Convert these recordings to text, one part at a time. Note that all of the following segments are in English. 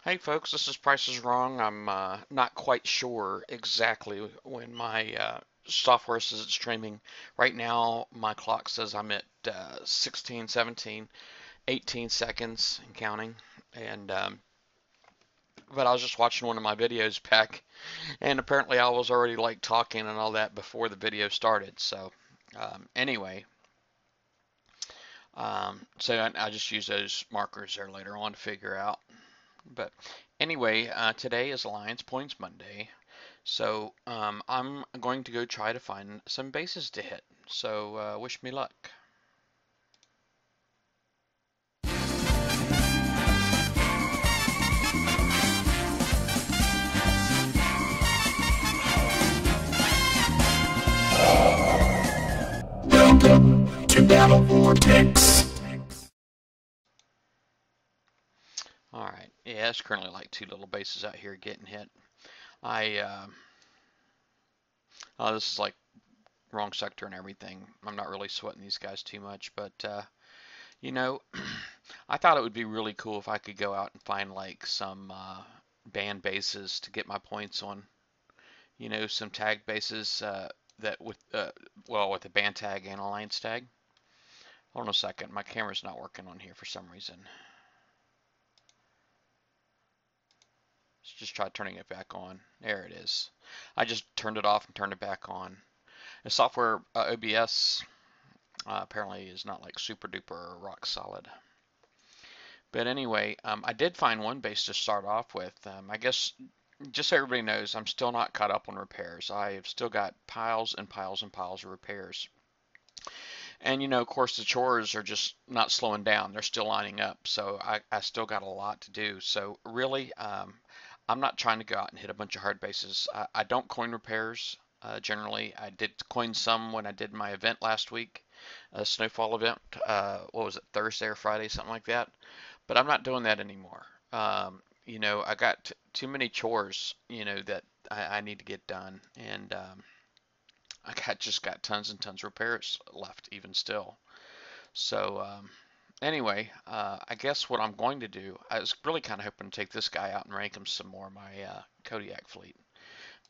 Hey folks, this is Price is Wrong. I'm not quite sure exactly when my software says it's streaming. Right now, my clock says I'm at 16, 17, 18 seconds and counting. And but I was just watching one of my videos back, and apparently I was already like talking and all that before the video started. So anyway, so I just use those markers there later on to figure out. But anyway, today is Alliance Points Monday. So I'm going to go try to find some bases to hit. So wish me luck. Welcome to Battle Vortex. All right. Yeah, it's currently like two little bases out here getting hit. I oh, this is like wrong sector and everything. I'm not really sweating these guys too much, but you know, I thought it would be really cool if I could go out and find like some band bases to get my points on. You know, some tag bases that with well with a band tag and alliance tag. Hold on a second, my camera's not working on here for some reason. Let's just try turning it back on. There it is. I just turned it off and turned it back on. The software OBS apparently is not like super duper rock solid. But anyway, I did find one base to start off with. I guess just so everybody knows, I'm still not caught up on repairs. I've still got piles and piles and piles of repairs. And you know, of course, the chores are just not slowing down. They're still lining up. So I still got a lot to do. So really, I'm not trying to go out and hit a bunch of hard bases. I don't coin repairs generally. I did coin some when I did my event last week, a snowfall event. What was it, Thursday or Friday, something like that. But I'm not doing that anymore. You know, I got too many chores, you know, that I need to get done, and I just got tons and tons of repairs left even still. So anyway, I guess what I'm going to do, I was really kind of hoping to take this guy out and rank him some more, my Kodiak fleet.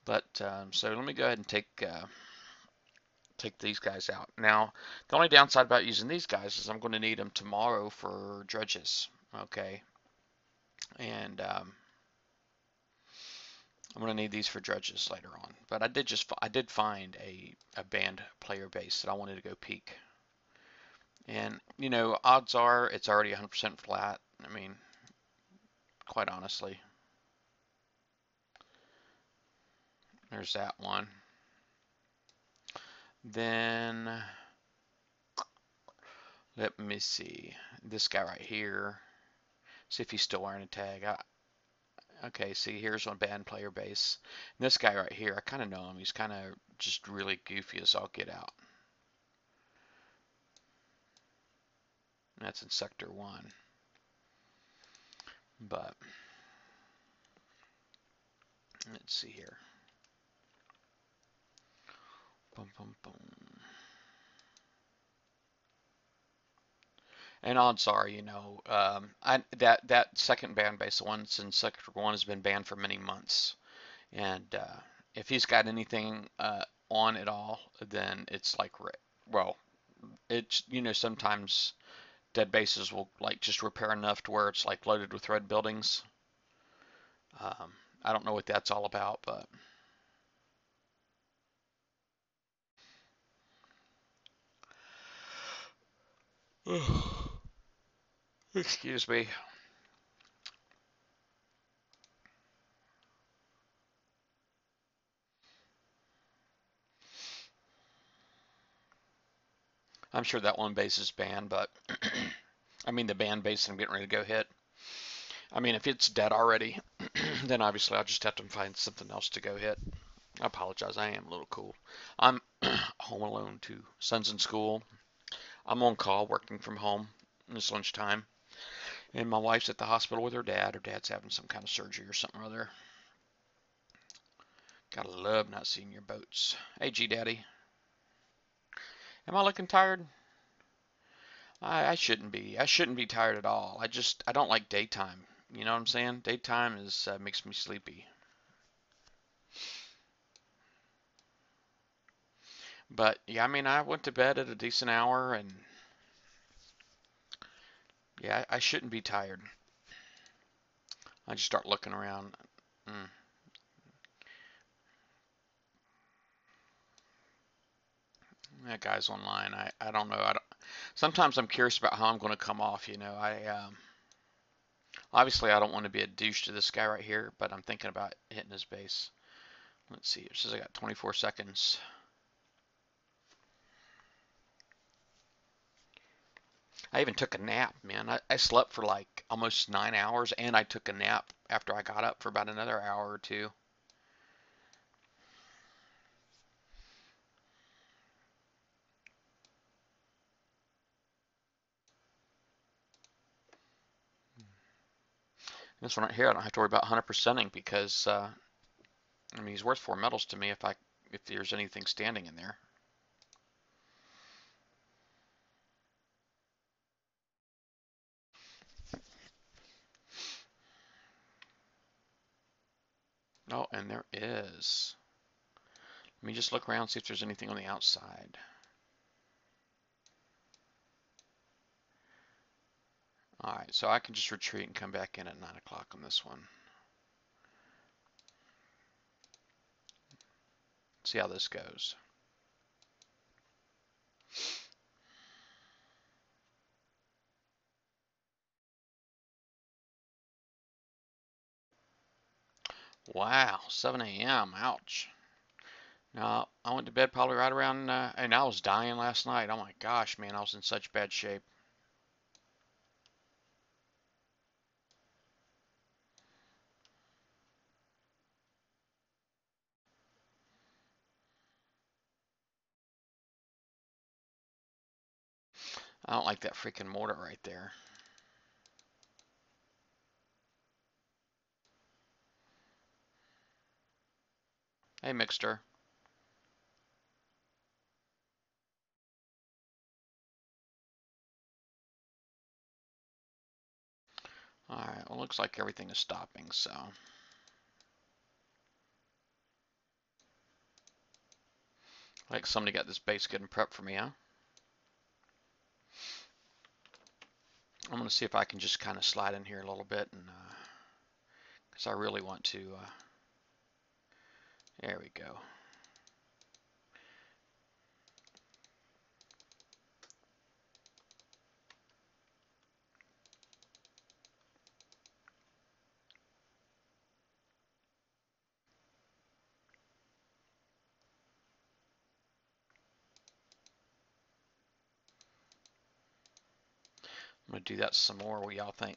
But so let me go ahead and take these guys out. Now, the only downside about using these guys is I'm going to need them tomorrow for dredges. Okay, and I'm going to need these for dredges later on. But I did find a band player base that I wanted to go peek. And you know, odds are it's already 100% flat. I mean, quite honestly. There's that one. Then let me see. This guy right here. See if he's still wearing a tag. Okay, see here's one band player base. And this guy right here, I kind of know him. He's kind of just really goofy as all get out. And that's in Sector 1. But let's see here. Boom, boom, boom. And odds are, you know, that second band base, the one that's in Sector 1, has been banned for many months. And if he's got anything on at all, then it's like, well, it's, you know, sometimes dead bases will like just repair enough to where it's like loaded with red buildings. I don't know what that's all about, but excuse me. I'm sure that one base is banned, but I mean the banned base I'm getting ready to go hit. I mean, if it's dead already, then obviously I'll just have to find something else to go hit. I apologize, I am a little cool. I'm home alone too. Son's in school. I'm on call working from home. It's lunchtime. And my wife's at the hospital with her dad. Her dad's having some kind of surgery or something or other. Gotta love not seeing your boats. Hey, G Daddy. Am I looking tired? I shouldn't be. I shouldn't be tired at all. I don't like daytime. You know what I'm saying? Daytime is makes me sleepy. But yeah, I mean, I went to bed at a decent hour, and yeah, I shouldn't be tired. I just start looking around. Mm. That guy's online. I don't know. Sometimes I'm curious about how I'm going to come off. Obviously I don't want to be a douche to this guy right here, but I'm thinking about hitting his base. Let's see. It says I got 24 seconds. I even took a nap, man. I slept for like almost 9 hours, and I took a nap after I got up for about another hour or two. This one right here, I don't have to worry about 100%ing because I mean he's worth 4 metals to me if there's anything standing in there. Oh, and there is. Let me just look around, see if there's anything on the outside. All right, so I can just retreat and come back in at 9 o'clock on this one. See how this goes. Wow, 7 a.m. Ouch. No, I went to bed probably right around, and I was dying last night. Oh my gosh, man, I was in such bad shape. I don't like that freaking mortar right there. Hey, Mixter. All right, well, looks like everything is stopping, so. Like somebody got this base getting prepped for me, huh? I'm going to see if I can just kind of slide in here a little bit, and because I really want to. There we go. I'm going to do that some more. What y'all think?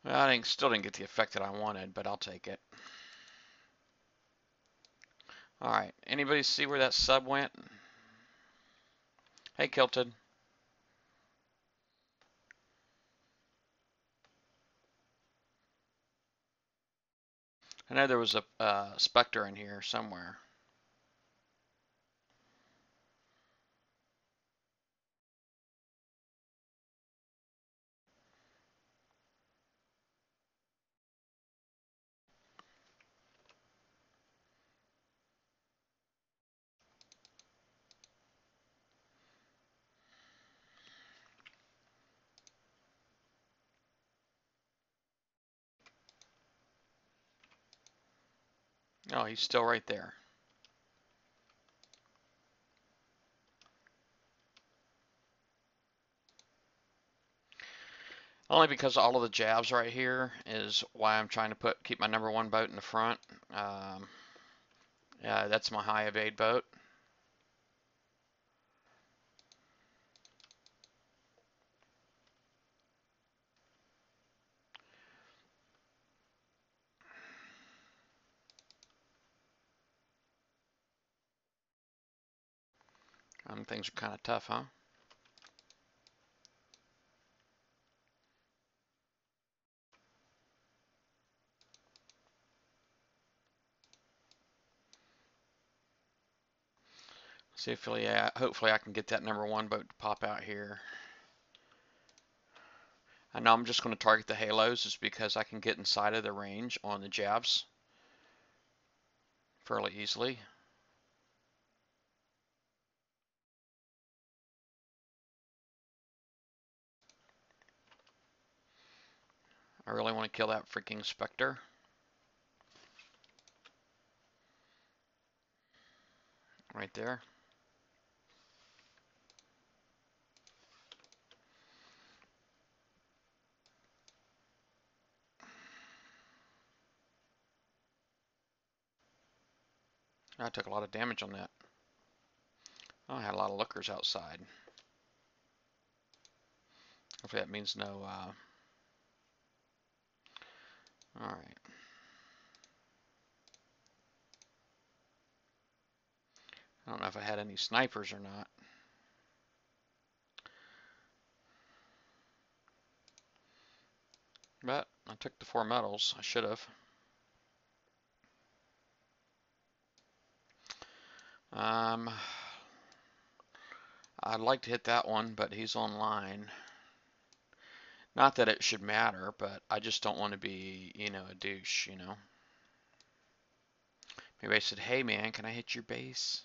Well, still didn't get the effect that I wanted, but I'll take it. All right, anybody see where that sub went? Hey, Kilted. I know there was a Spectre in here somewhere. Oh, he's still right there. Only because all of the jabs right here is why I'm trying to keep my #1 boat in the front. That's my high evade boat. Things are kind of tough, huh? See if hopefully I can get that number 1 boat to pop out here. I know I'm just going to target the halos just because I can get inside of the range on the jabs fairly easily. I really want to kill that freaking Spectre. Right there. I took a lot of damage on that. Oh, I had a lot of lookers outside. Hopefully that means no, alright. I don't know if I had any snipers or not. But I took the 4 medals. I should have. I'd like to hit that one, but he's online. Not that it should matter, but I just don't want to be, a douche, Maybe I said, hey man, can I hit your base?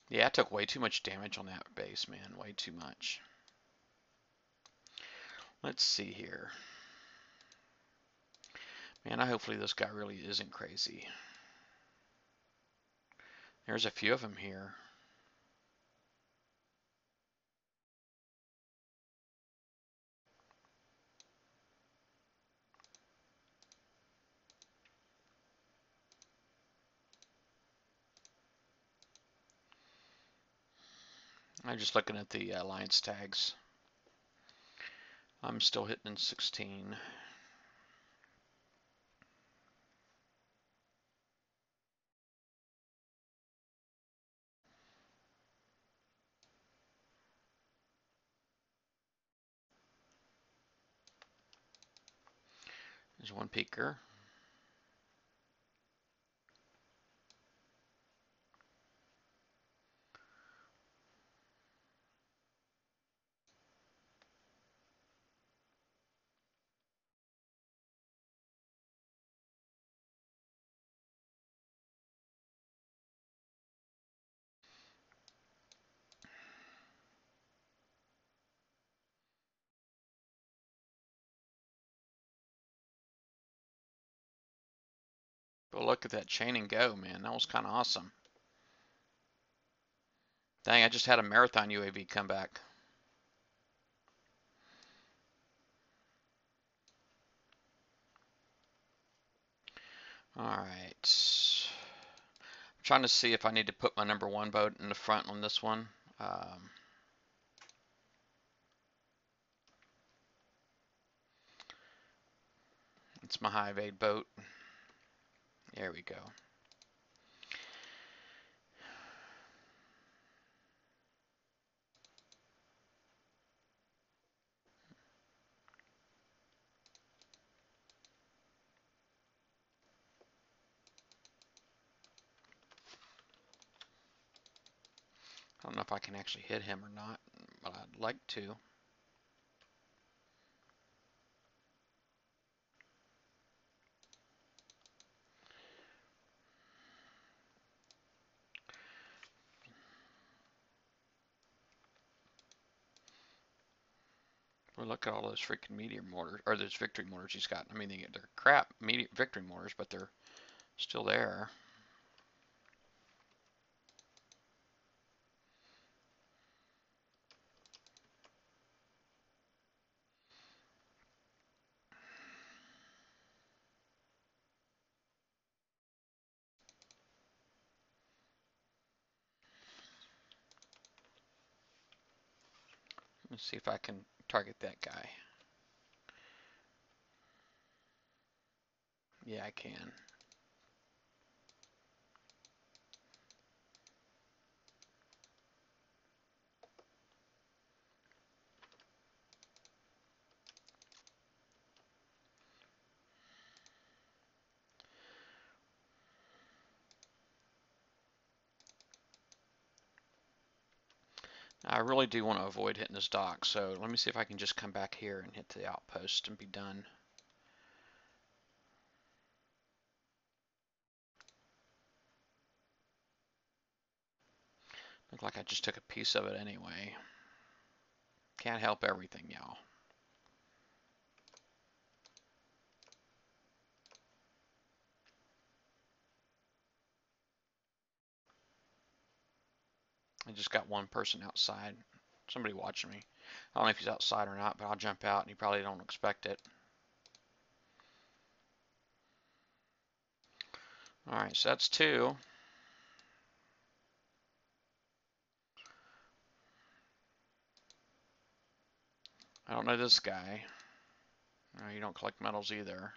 Yeah, I took way too much damage on that base, man. Way too much. Let's see here. Man, hopefully this guy really isn't crazy. There's a few of them here. I'm just looking at the alliance tags. I'm still hitting in 16. There's one peeker. But look at that chain and go, man. That was kind of awesome. Dang, I just had a marathon UAV come back. Alright. I'm trying to see if I need to put my number 1 boat in the front on this one. It's my high evade boat. There we go. I don't know if I can actually hit him or not, but I'd like to. Well, look at all those freaking meteor mortars, or those victory mortars he's got. I mean, they're crap victory mortars, but they're still there. Let's see if I can target that guy. Yeah, I can. I really do want to avoid hitting this dock, so let me see if I can just come back here and hit the outpost and be done. Look like I just took a piece of it anyway. Can't help everything, y'all. I just got one person outside. Somebody watching me. I don't know if he's outside or not, but I'll jump out and he probably don't expect it. Alright, so that's two. I don't know this guy. No, you don't collect medals either.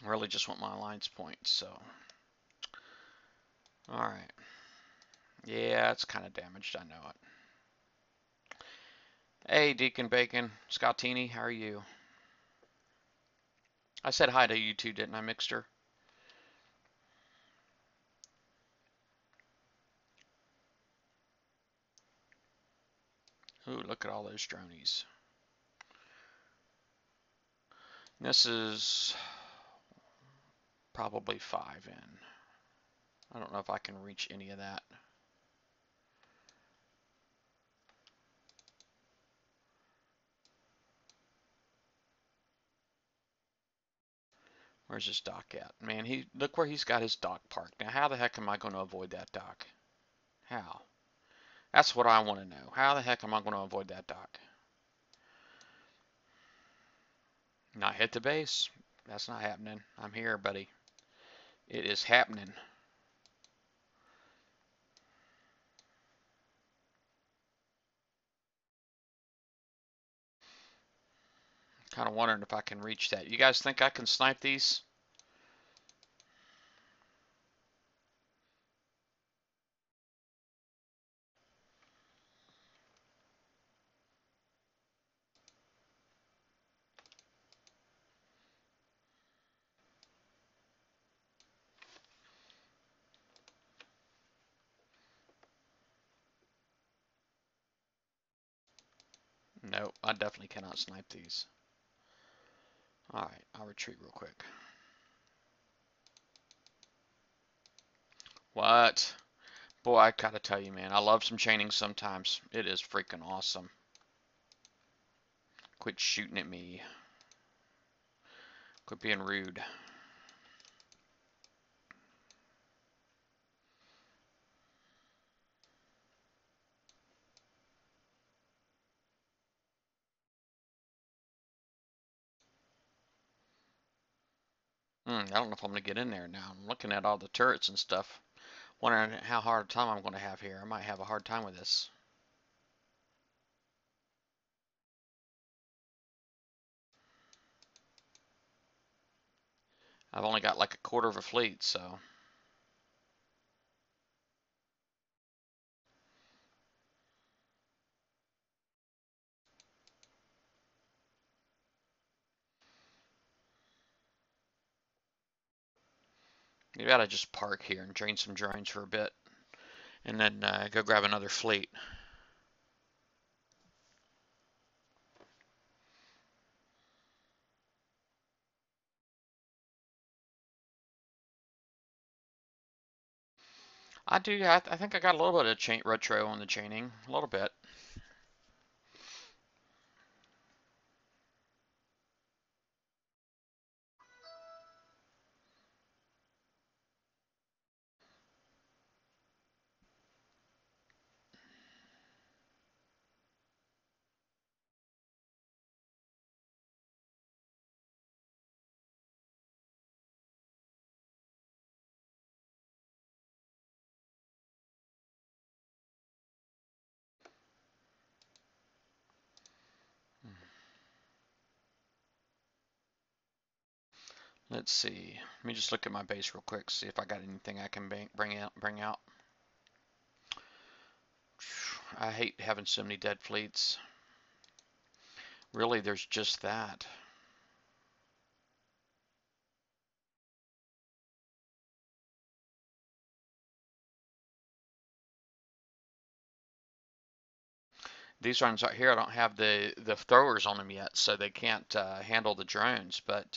I really just want my alliance points, so. Alright. Yeah, it's kind of damaged, I know it. Hey, Deacon Bacon. Scottini, how are you? I said hi to you too, didn't I, Mixter? Ooh, look at all those dronies. This is probably 5 in. I don't know if I can reach any of that. Where's his dock at? Man, look where he's got his dock parked. Now, how the heck am I going to avoid that dock? How? That's what I want to know. How the heck am I going to avoid that dock? Not hit the base. That's not happening. I'm here, buddy. It is happening. Kind of wondering if I can reach that. You guys think I can snipe these? No, I definitely cannot snipe these. Alright, I'll retreat real quick. What? Boy, I gotta tell you, man, I love some chaining sometimes. It is freaking awesome. Quit shooting at me. Quit being rude. I don't know if I'm gonna get in there now. I'm looking at all the turrets and stuff. Wondering how hard a time I'm gonna have here. I might have a hard time with this. I've only got like a quarter of a fleet, so. You gotta just park here and drain some drones for a bit. And then go grab another fleet. I do, I think I got a little bit of chain retro on the chaining. A little bit. Let's see. Let me just look at my base real quick, see if I got anything I can bring out. I hate having so many dead fleets. Really, there's just that. These ones right here, I don't have the throwers on them yet, so they can't handle the drones. But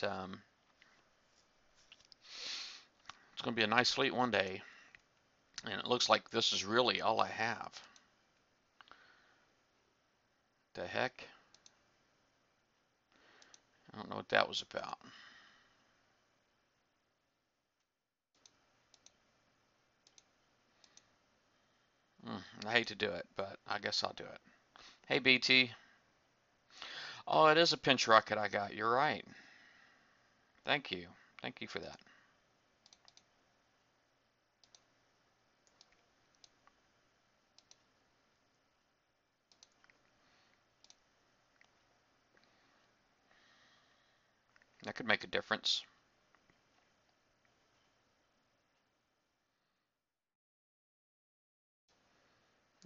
it's going to be a nice fleet one day. And it looks like this is really all I have. The heck? I don't know what that was about. I hate to do it, but I guess I'll do it. Hey, BT. Oh, it is a pinch rocket I got. You're right. Thank you. Thank you for that. That could make a difference.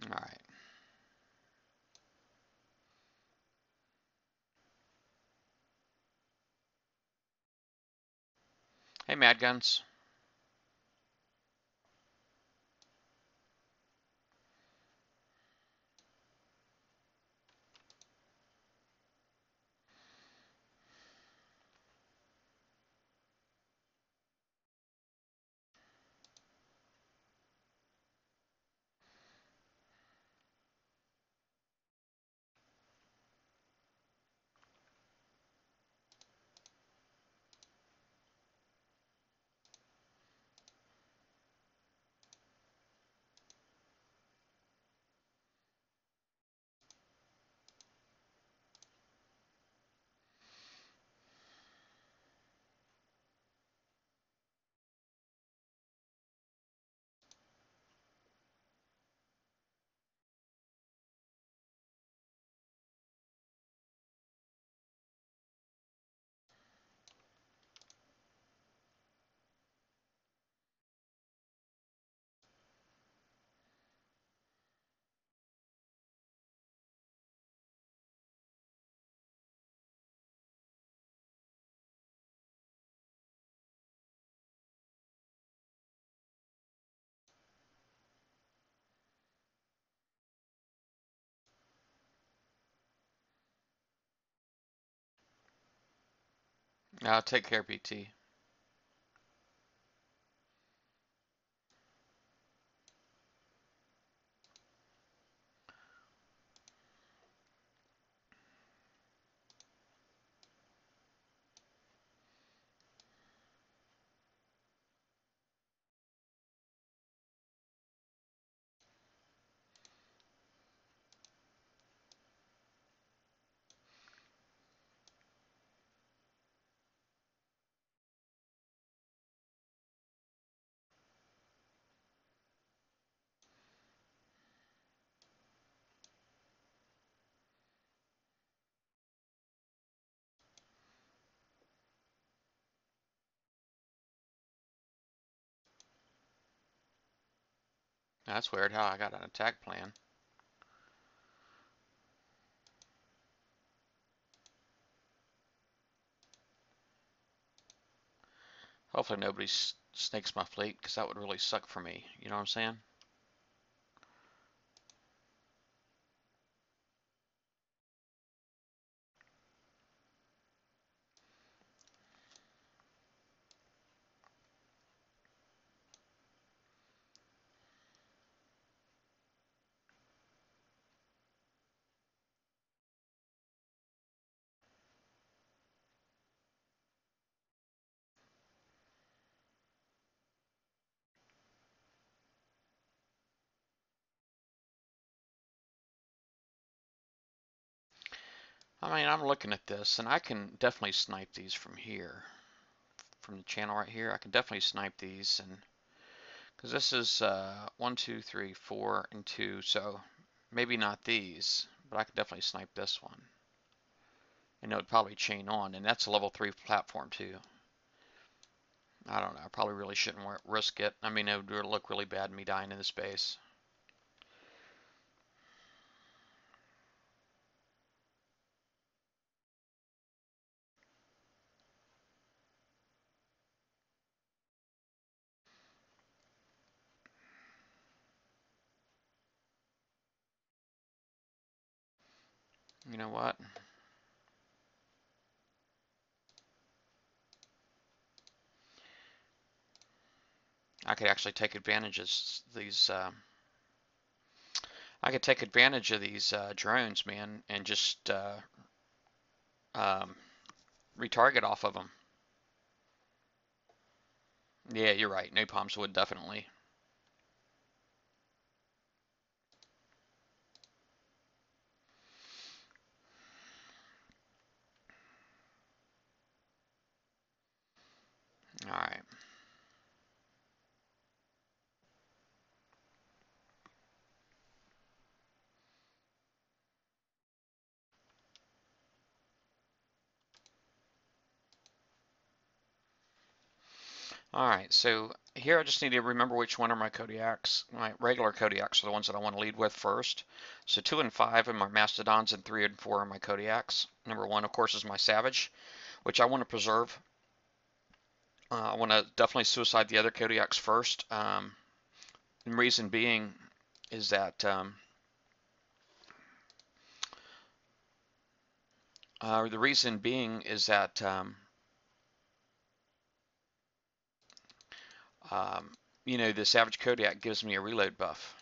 All right. Hey, Mad Guns. Now take care, BT. That's weird how I got an attack plan. Hopefully nobody snakes my fleet, because that would really suck for me. You know what I'm saying? I mean, I'm looking at this, and I can definitely snipe these from here. From the channel right here, I can definitely snipe these, and because this is 1, 2, 3, 4, and 2, so maybe not these, but I could definitely snipe this one. And it would probably chain on, and that's a level 3 platform too. I don't know. I probably really shouldn't risk it. I mean, it would look really bad me dying in this base. You know what? I could actually take advantage of these. I could take advantage of these drones, man, and just um, retarget off of them. Yeah, you're right. Napalms would definitely. All right. All right, so here I just need to remember which one are my Kodiaks. My regular Kodiaks are the ones that I want to lead with first. So 2 and 5 are my Mastodons, and 3 and 4 are my Kodiaks. Number 1, of course, is my Savage, which I want to preserve. I want to definitely suicide the other Kodiaks first. And reason being is that the reason being is that um, you know, the Savage Kodiak gives me a reload buff.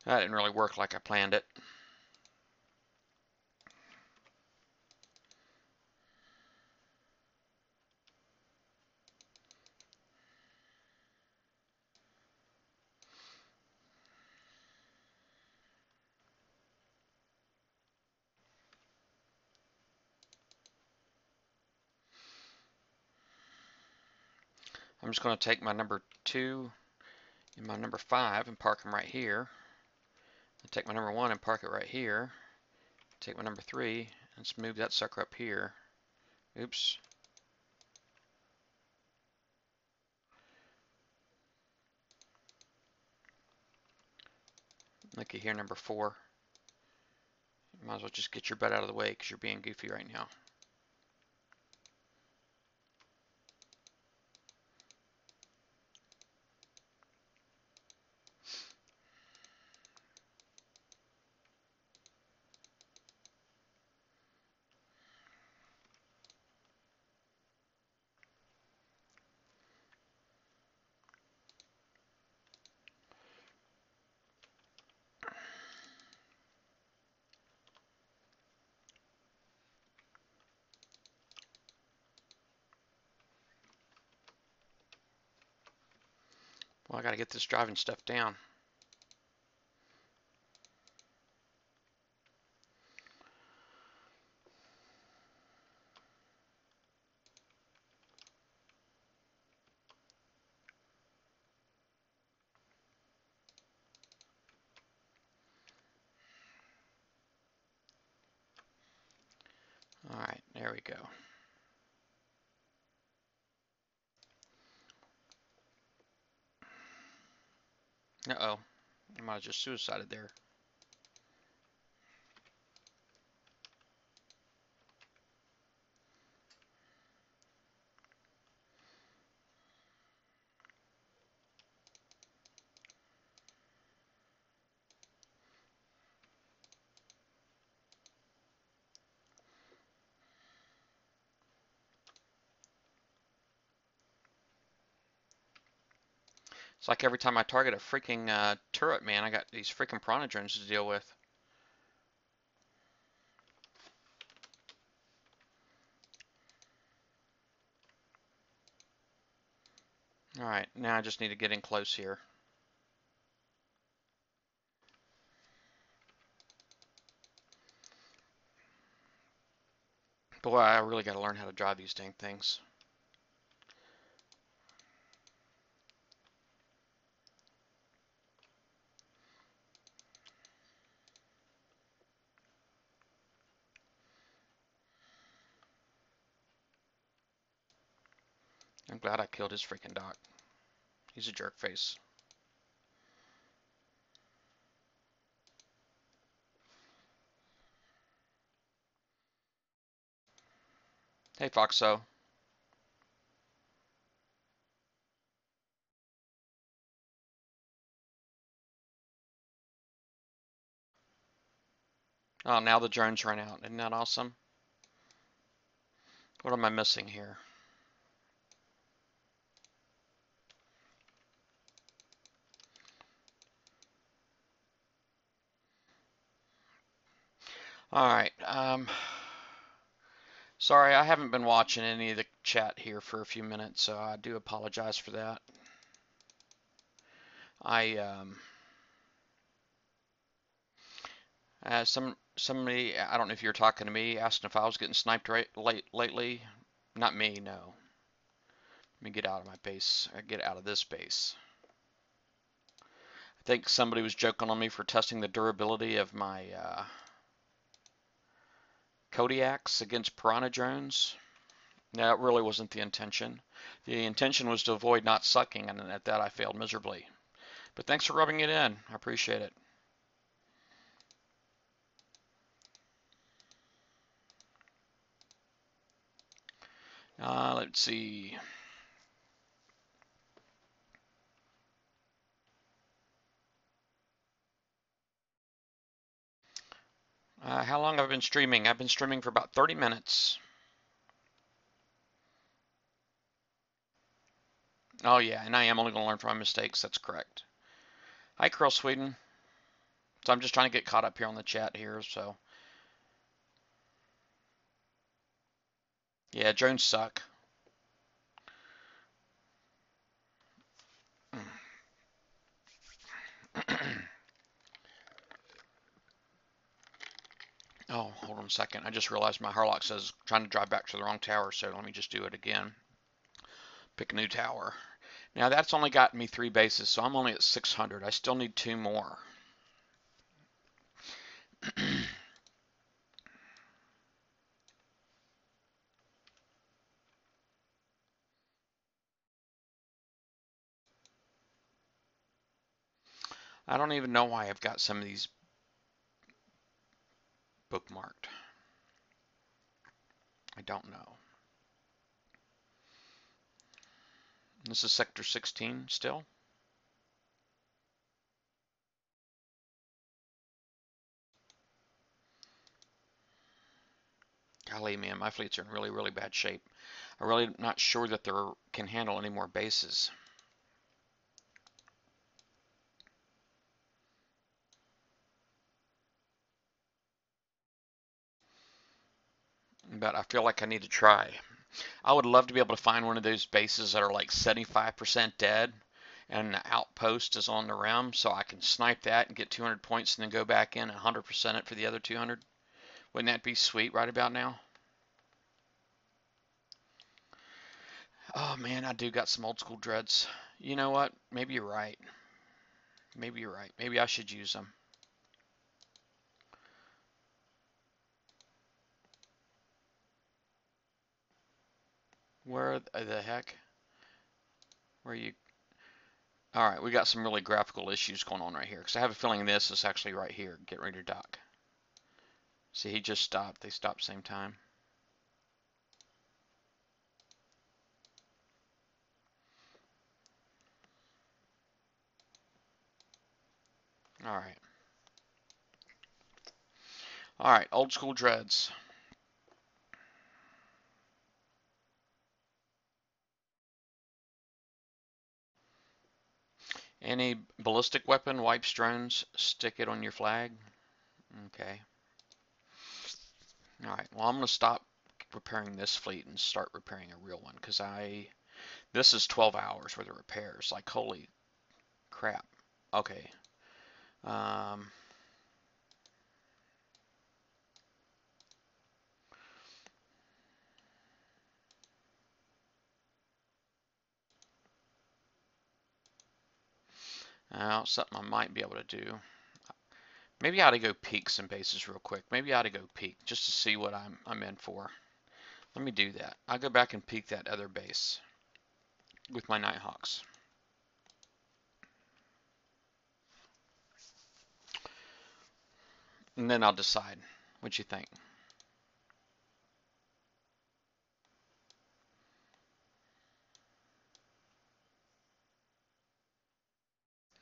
That didn't really work like I planned it. I'm just going to take my number 2 and my number 5 and park them right here. I'll take my number 1 and park it right here. Take my number 3, let's move that sucker up here. Oops. Looky here, number 4. You might as well just get your butt out of the way because you're being goofy right now. Well, I got to get this driving stuff down. All right, there we go. Uh-oh, I might have just suicided there. It's like every time I target a freaking turret, man, I got these freaking piranha drones to deal with. All right, now I just need to get in close here. Boy, I really got to learn how to drive these dang things. I'm glad I killed his freaking doc. He's a jerk face. Hey, Foxo. Oh, now the drones run out. Isn't that awesome? What am I missing here? All right. Sorry, I haven't been watching any of the chat here for a few minutes, so I do apologize for that. Somebody, I don't know if you're talking to me, asking if I was getting sniped lately. Not me, no. Let me get out of my base. Get out of this base. I think somebody was joking on me for testing the durability of my Kodiaks against Piranha drones. That really wasn't the intention. The intention was to avoid not sucking, and at that I failed miserably. But thanks for rubbing it in. I appreciate it. Let's see. How long have I been streaming? I've been streaming for about 30 minutes. Oh yeah, and I am only going to learn from my mistakes. That's correct. Hi, Curl Sweden. So I'm just trying to get caught up here on the chat here. So yeah, drones suck. Oh, hold on a second. I just realized my Harlock says trying to drive back to the wrong tower. So let me just do it again. Pick a new tower. Now that's only got me 3 bases, so I'm only at 600. I still need 2 more. I don't even know why I've got some of these bookmarked. I don't know. This is Sector 16 still. Golly, man, my fleets are in really, really bad shape. I'm really not sure that they can handle any more bases. But I feel like I need to try. I would love to be able to find one of those bases that are like 75% dead and the outpost is on the rim, so I can snipe that and get 200 points and then go back in and 100% it for the other 200. Wouldn't that be sweet right about now? Oh man, I do got some old school dreads. You know what? Maybe you're right. Maybe you're right. Maybe I should use them. Where the heck? Where are you? All right, we got some really graphical issues going on right here because I have a feeling this is actually right here. Get ready to dock. See, he just stopped. They stopped same time. All right. All right, old school dreads. Any ballistic weapon wipes drones, stick it on your flag. Okay. All right, well, I'm going to stop repairing this fleet and start repairing a real one because this is 12 hours worth of repairs. Like, holy crap. Okay. Um, Something I might be able to do. Maybe I ought to go peek some bases real quick. Maybe I ought to go peek just to see what I'm in for. Let me do that. I'll go back and peek that other base with my Nighthawks. And then I'll decide what you think.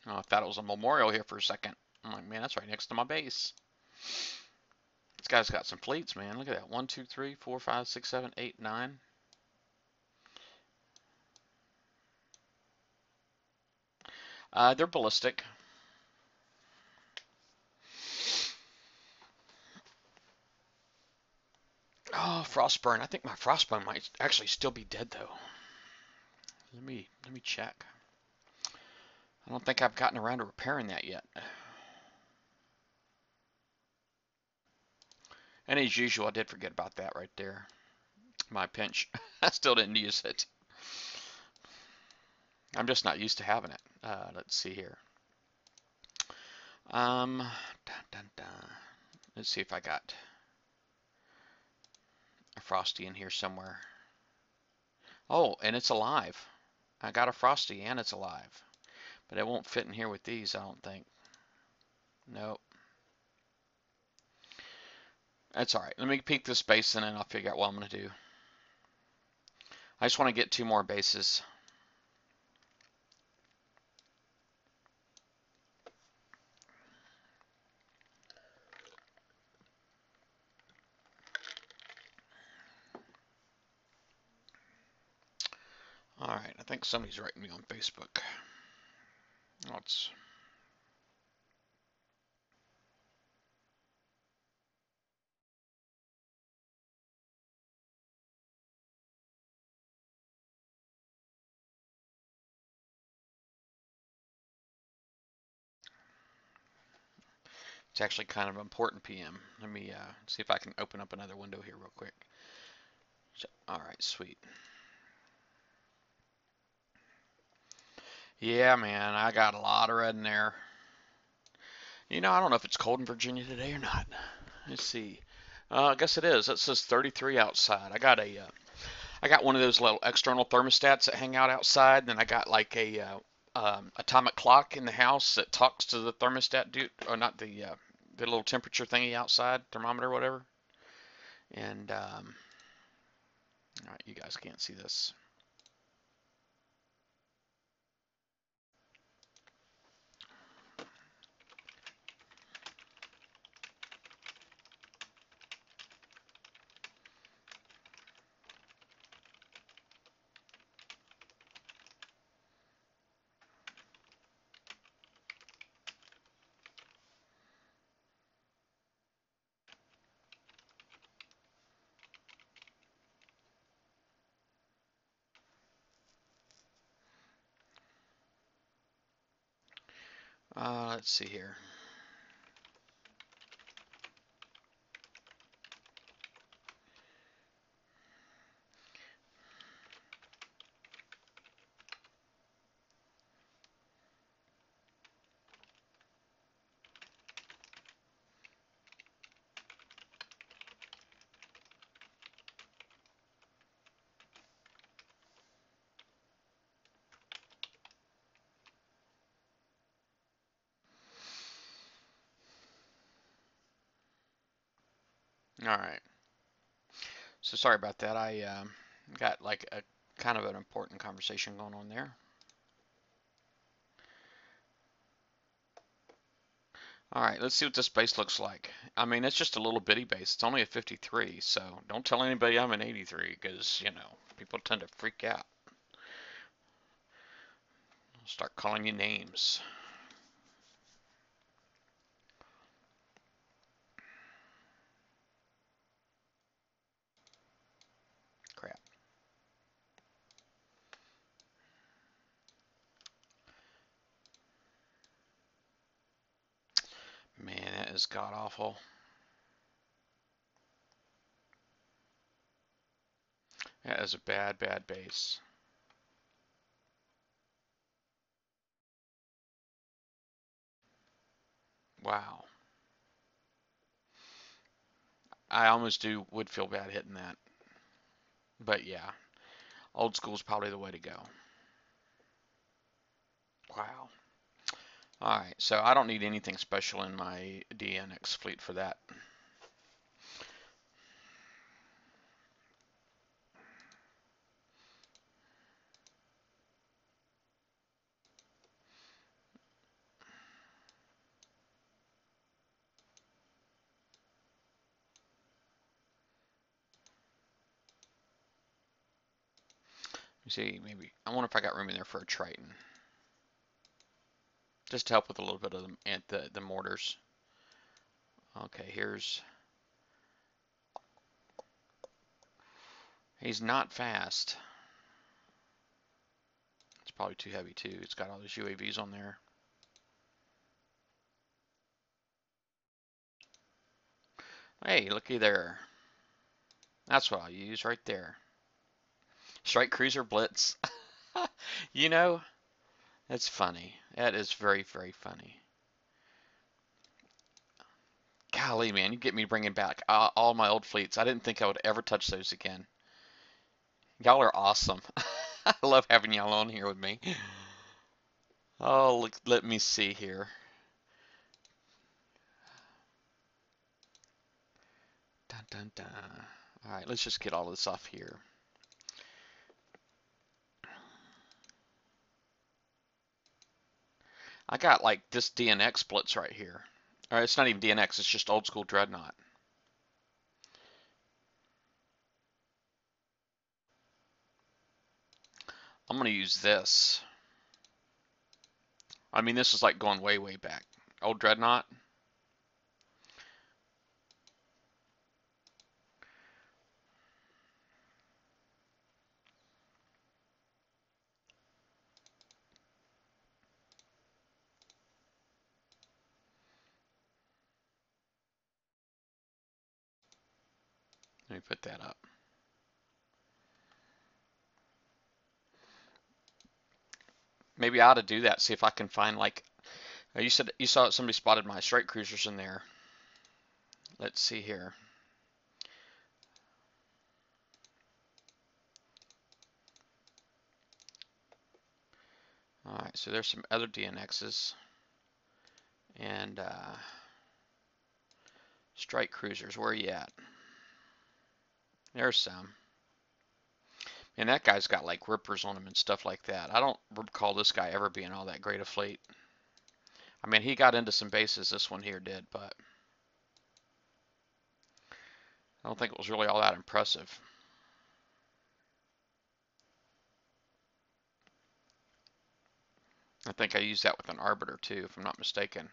Oh, I thought it was a memorial here for a second. I'm like, man, that's right next to my base. This guy's got some fleets, man. Look at that. 1, 2, 3, 4, 5, 6, 7, 8, 9. They're ballistic. Oh, Frostburn. I think my Frostburn might actually still be dead though. Let me check. I don't think I've gotten around to repairing that yet. And as usual, I did forget about that right there. My pinch. I still didn't use it. I'm just not used to having it. Let's see here. Dun, dun, dun. Let's see if I got a Frosty in here somewhere. Oh, and it's alive. I got a Frosty and it's alive. But it won't fit in here with these, I don't think. Nope. That's alright. Let me peek this base in and I'll figure out what I'm going to do. I just want to get 2 more bases. Alright, I think somebody's writing me on Facebook. Let's... It's actually kind of important PM. Let me see if I can open up another window here real quick. So, alright, sweet. Yeah, man, I got a lot of red in there. You know, I don't know if it's cold in Virginia today or not. Let's see. I guess it is. It says 33 outside. I got one of those little external thermostats that hang out outside. Then I got like a atomic clock in the house that talks to the thermostat dude, or not the little temperature thingy outside, thermometer, whatever. And all right, you guys can't see this. Let's see here. All right. So sorry about that. I got like a kind of an important conversation going on there. All right, let's see what this base looks like. I mean, it's just a little bitty base. It's only a 53, so don't tell anybody I'm an 83 because, you know, people tend to freak out. I'll start calling you names. Crap. Man, that is god awful. That is a bad, bad base. Wow. I almost would feel bad hitting that. But yeah, old school is probably the way to go. Wow. All right, so I don't need anything special in my DNX fleet for that. You see, maybe I wonder if I got room in there for a Triton, just to help with a little bit of the mortars. Okay, he's not fast. It's probably too heavy too. It's got all those UAVs on there. Hey, looky there. That's what I'll use right there. Strike Cruiser Blitz. You know, that's funny. That is very, very funny. Golly, man, you get me bringing back all my old fleets. I didn't think I would ever touch those again. Y'all are awesome. I love having y'all on here with me. Oh, look, let me see here. Dun, dun, dun. All right, let's just get all this off here. I got like this DNX Blitz right here. All right, it's not even DNX, it's just old school Dreadnought. I'm going to use this. I mean, this is like going way, way back. Old Dreadnought. Let me put that up. Maybe I ought to do that, see if I can find like, you said you saw somebody spotted my strike cruisers in there. Let's see here. All right, so there's some other DNXs and strike cruisers. Where are you at? There's some. And that guy's got like rippers on him and stuff like that. I don't recall this guy ever being all that great a fleet. I mean, he got into some bases, this one here did, but I don't think it was really all that impressive. I think I used that with an Arbiter too, if I'm not mistaken.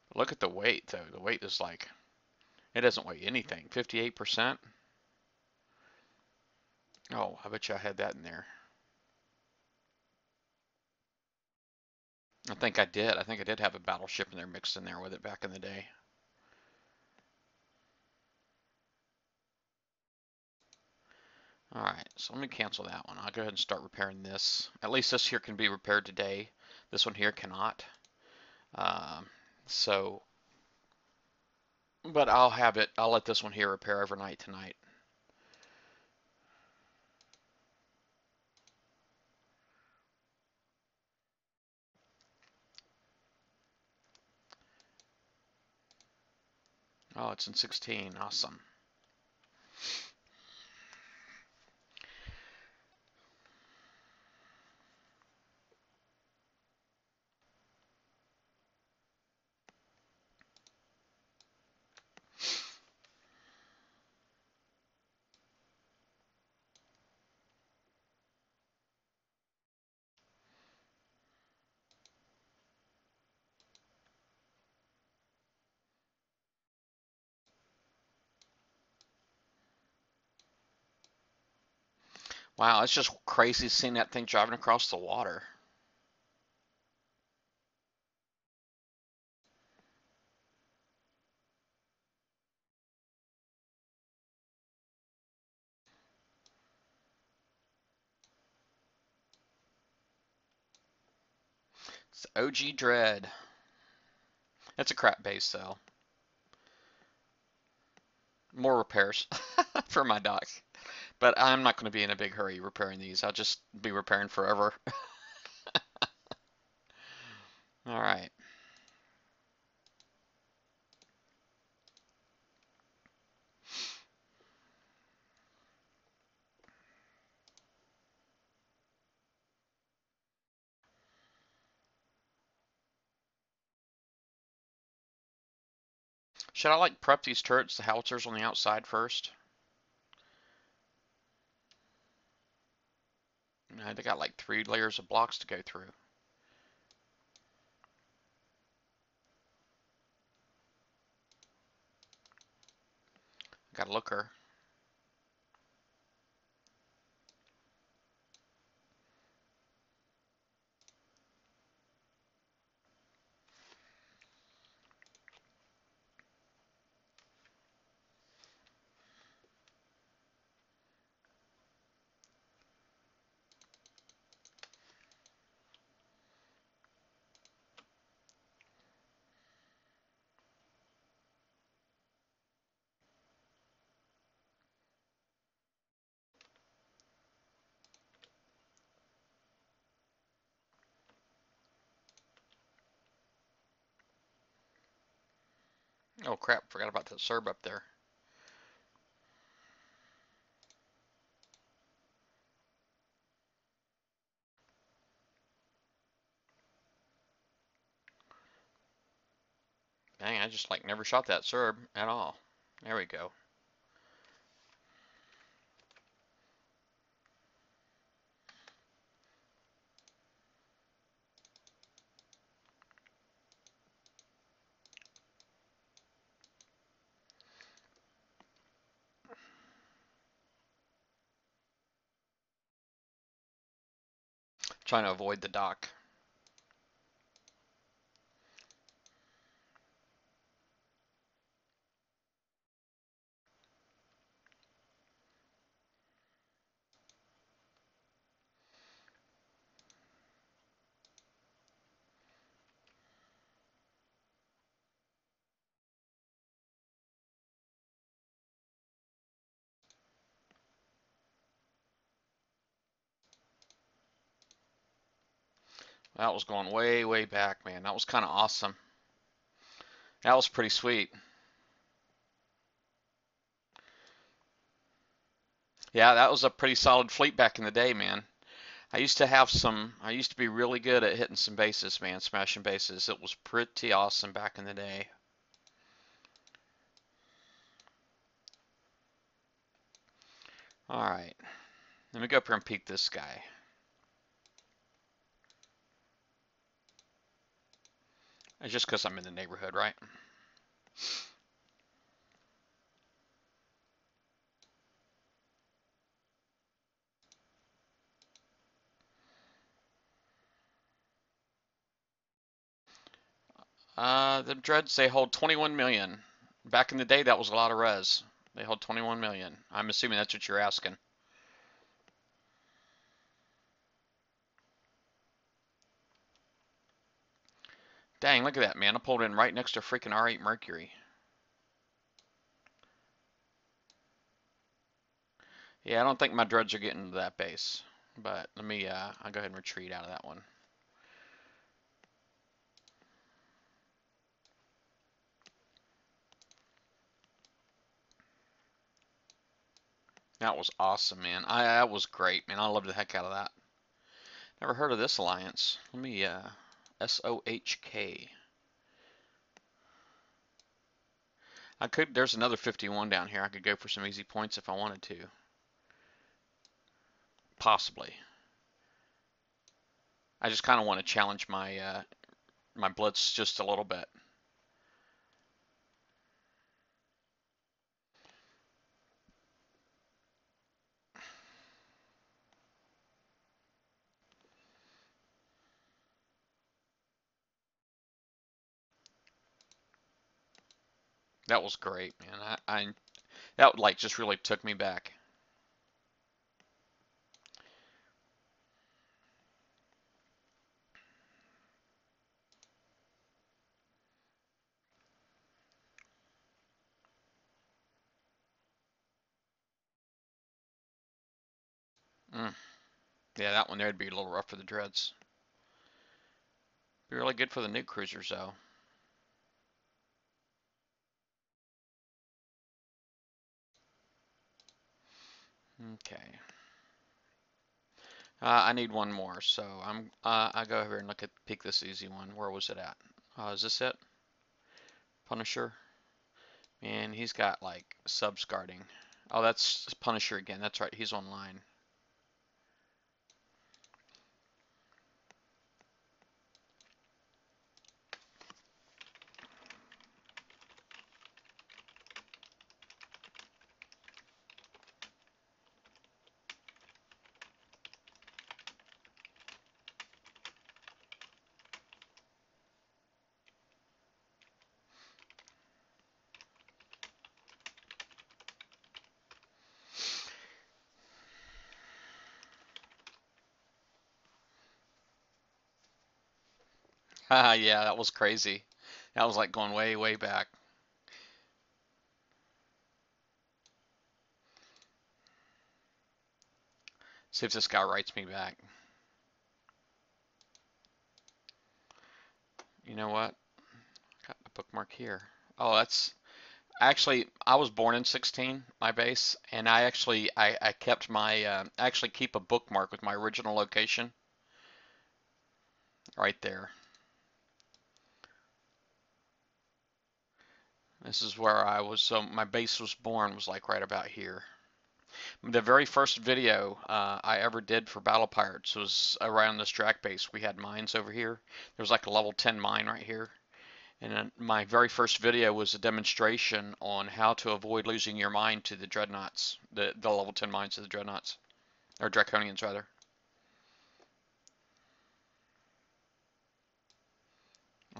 But look at the weight though. The weight is like, it doesn't weigh anything. 58%. Oh, I bet you I had that in there. I think I did. I think I did have a battleship in there mixed in there with it back in the day. All right, so let me cancel that one. I'll go ahead and start repairing this. At least this here can be repaired today. This one here cannot. Um, so, but I'll have it. I'll let this one here repair overnight tonight. Oh, it's in 16. Awesome. Wow, it's just crazy seeing that thing driving across the water. It's OG Dread. It's a crap base though. More repairs for my dock. But I'm not going to be in a big hurry repairing these. I'll just be repairing forever. All right. Should I like prep these turrets, the howitzers on the outside first? They got like 3 layers of blocks to go through. Got a looker. Oh crap, forgot about that Serb up there. Dang, I just like never shot that Serb at all. There we go. Trying to avoid the dock. That was going way, way back, man. That was kind of awesome. That was pretty sweet. Yeah, that was a pretty solid fleet back in the day, man. I used to be really good at hitting some bases, man, smashing bases. It was pretty awesome back in the day. All right, let me go up here and peek this guy. It's just because I'm in the neighborhood, right? The Dreads, they hold 21 million. Back in the day, that was a lot of res. They hold 21 million. I'm assuming that's what you're asking. Dang, look at that, man. I pulled in right next to freaking R8 Mercury. Yeah, I don't think my Dreads are getting to that base. But let me, I'll go ahead and retreat out of that one. That was awesome, man. That was great, man. I loved the heck out of that. Never heard of this alliance. Let me, SOHK. There's another 51 down here. I could go for some easy points if I wanted to. Possibly. I just kind of want to challenge my blitz just a little bit. That was great, man. That like just really took me back. Mm. Yeah, that one there would be a little rough for the dreads. Be really good for the new cruisers though. Okay. I need one more, so I go over here and pick this easy one. Where was it at? Is this it? Punisher. And he's got like subscarding. Oh, that's Punisher again. That's right. He's online. Yeah, that was crazy. That was like going way, way back. See if this guy writes me back. You know what? Got a bookmark here. Oh, that's actually I was born in 16, my base, and I kept my I actually keep a bookmark with my original location right there. This is where I was. So my base was born was like right about here. The very first video I ever did for Battle Pirates was around this track base. We had mines over here. There was like a level 10 mine right here. And then my very first video was a demonstration on how to avoid losing your mine to the dreadnoughts, the level 10 mines of the dreadnoughts, or draconians rather.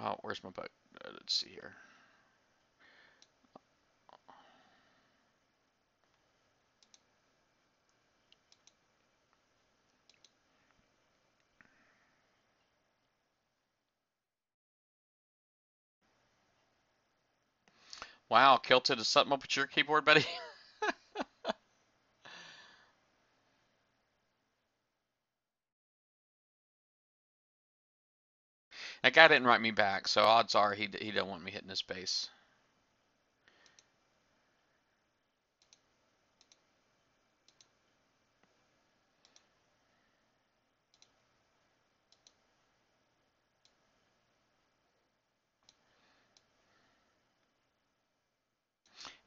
Oh, where's my boat? Let's see here. Wow, Kilted, is something up with your keyboard, buddy? That guy didn't write me back, so odds are he don't want me hitting his base.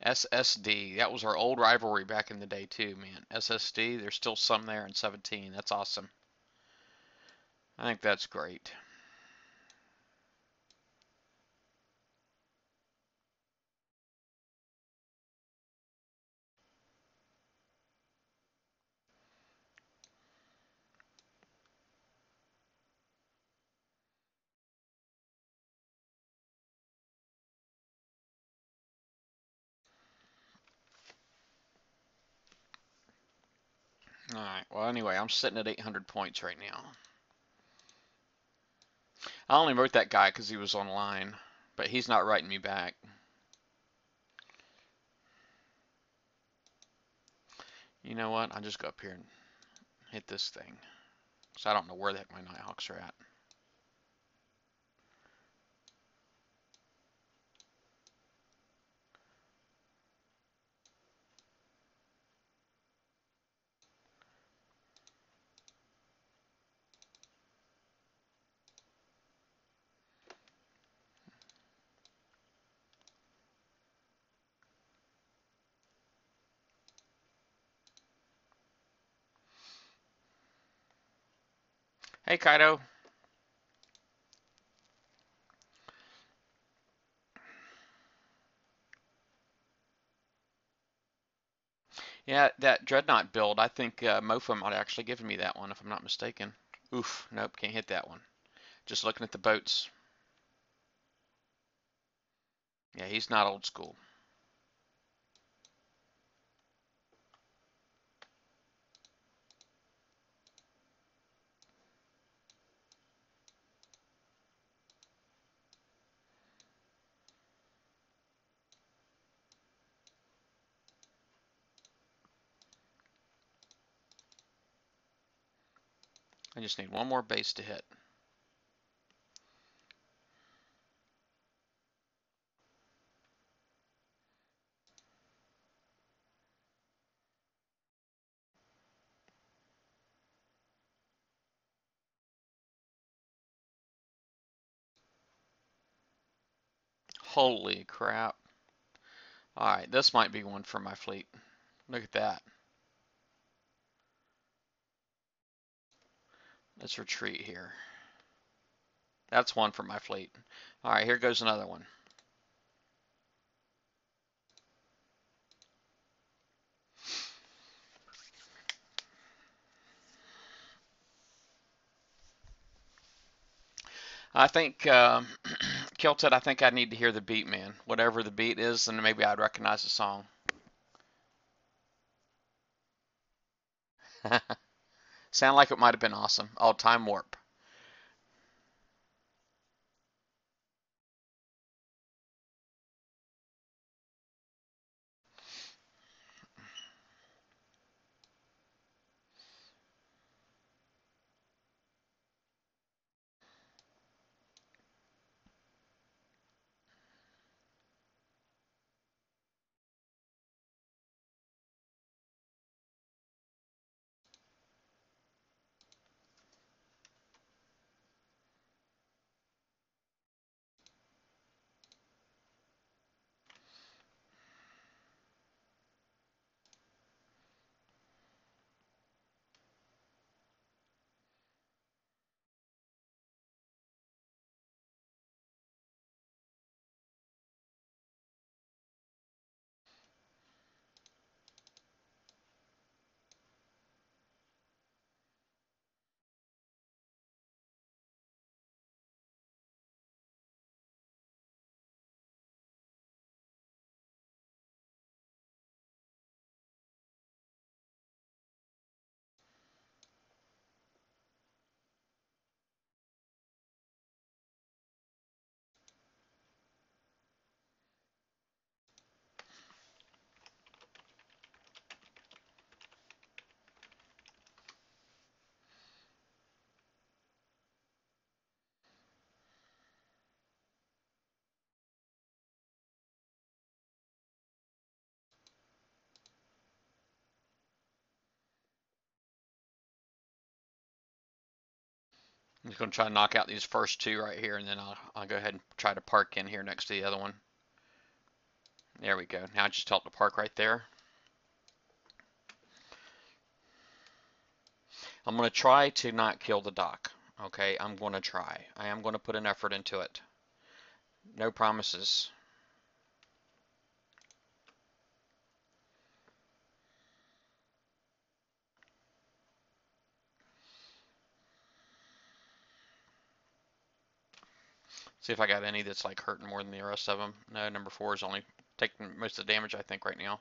SSD, that was our old rivalry back in the day too, man. SSD, there's still some there in 17. That's awesome. I think that's great. All right. Well, anyway, I'm sitting at 800 points right now. I only wrote that guy because he was online, but he's not writing me back. You know what? I'll just go up here and hit this thing. So I don't know where the heck my Nighthawks are at. Hey, Kaido. Yeah, that Dreadnought build, I think Mofo might have actually given me that one, if I'm not mistaken. Oof, nope, can't hit that one. Just looking at the boats. Yeah, he's not old school. I just need one more base to hit. Holy crap. Alright, this might be one for my fleet. Look at that. Let's retreat here. That's one for my fleet. Alright, here goes another one. I think, Kilted, I think I need to hear the beat, man. Whatever the beat is, and maybe I'd recognize the song. Sound like it might have been awesome. Oh, Time Warp. I'm just going to try to knock out these first two right here, and then I'll go ahead and try to park in here next to the other one. There we go. Now I just help to park right there. I'm going to try to not kill the dock. Okay, I'm going to try. I am going to put an effort into it. No promises. See if I got any that's like hurting more than the rest of them. No, number 4 is only taking most of the damage, I think, right now.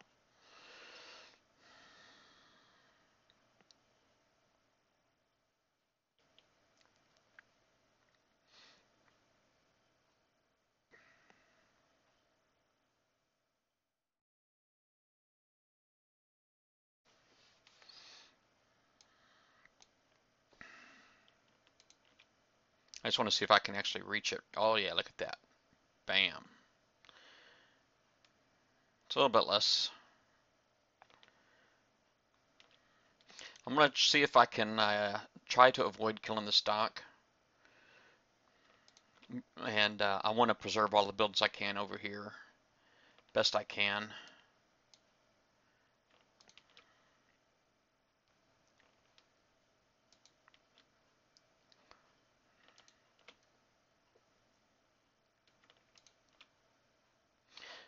I just want to see if I can actually reach it. Oh yeah, look at that. Bam. It's a little bit less. I'm going to see if I can try to avoid killing the stock. And I want to preserve all the builds I can over here. Best I can.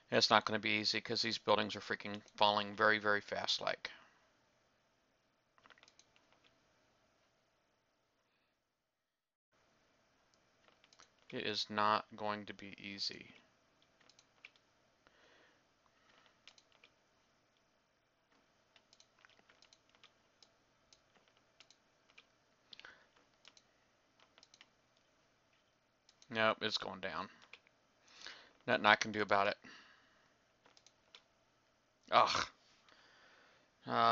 And it's not going to be easy because these buildings are freaking falling very, very fast like. It is not going to be easy. Nope, it's going down. Nothing I can do about it. Ugh.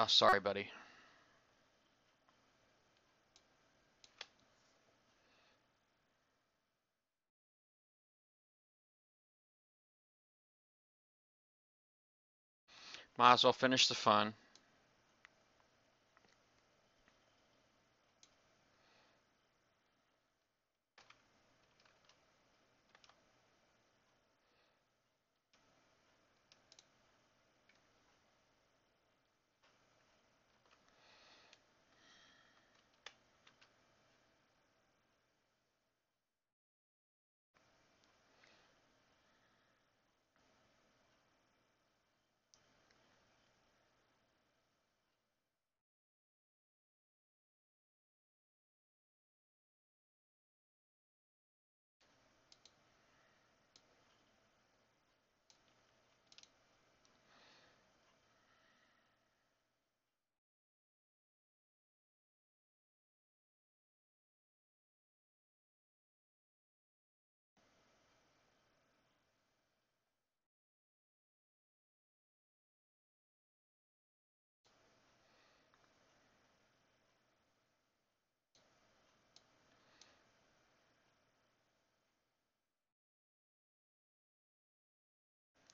Sorry, buddy. Might as well finish the fun.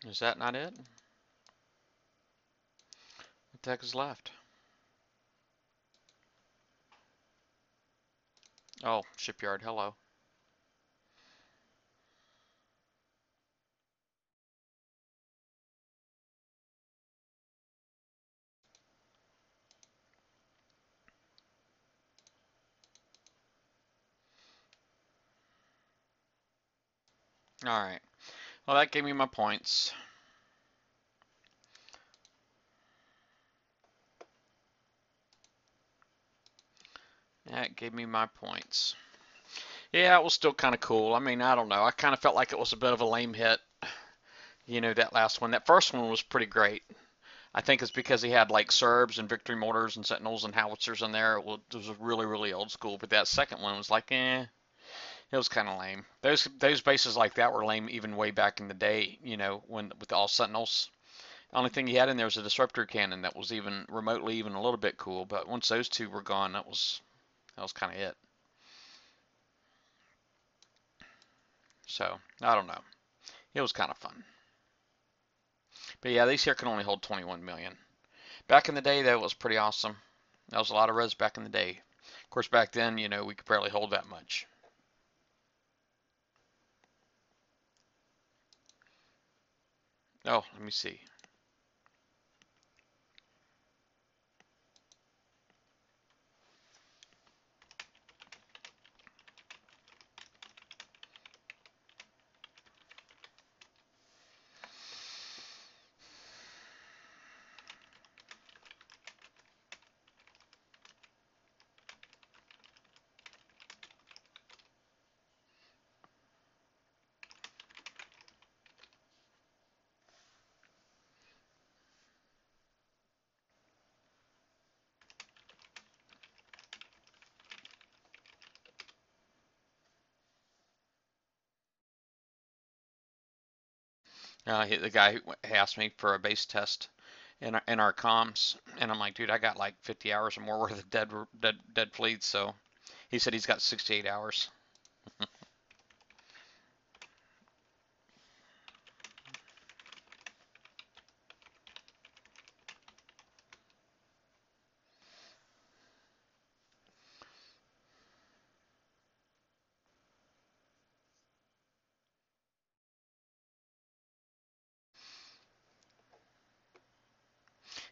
Is that not it? What the heck is left? Oh, shipyard, hello. Alright. Well, that gave me my points. That gave me my points. Yeah, it was still kind of cool. I mean, I don't know. I kind of felt like it was a bit of a lame hit. You know, that last one. That first one was pretty great. I think it's because he had like Serbs and victory mortars and sentinels and howitzers in there. It was really, really old school. But that second one was like, it was kind of lame. Those bases like that were lame even way back in the day. You know, when with all sentinels. The only thing he had in there was a disruptor cannon that was even remotely even a little bit cool. But once those two were gone, that was kind of it. So I don't know. It was kind of fun. But yeah, these here can only hold 21 million. Back in the day, that was pretty awesome. That was a lot of res back in the day. Of course, back then, you know, we could barely hold that much. Oh, let me see. The guy who asked me for a base test in our comms, and I'm like, dude, I got like 50 hours or more worth of dead fleets. So he said he's got 68 hours.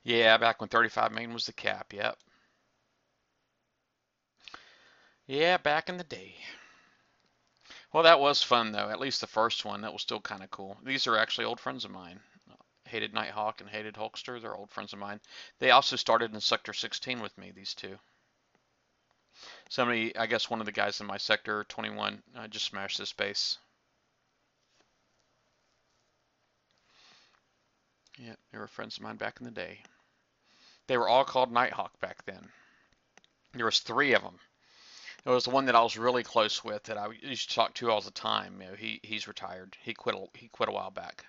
Yeah, back when 35 million was the cap. Yep. Yeah, back in the day. Well, that was fun though. At least the first one, that was still kind of cool. These are actually old friends of mine. Hated Nighthawk and Hated Hulkster, they're old friends of mine. They also started in Sector 16 with me, these two. Somebody, I guess one of the guys in my Sector 21 just smashed this base. Yeah, they were friends of mine back in the day. They were all called Nighthawk back then. There was three of them. There was the one that I was really close with that I used to talk to all the time. You know, he's retired. He quit a while back.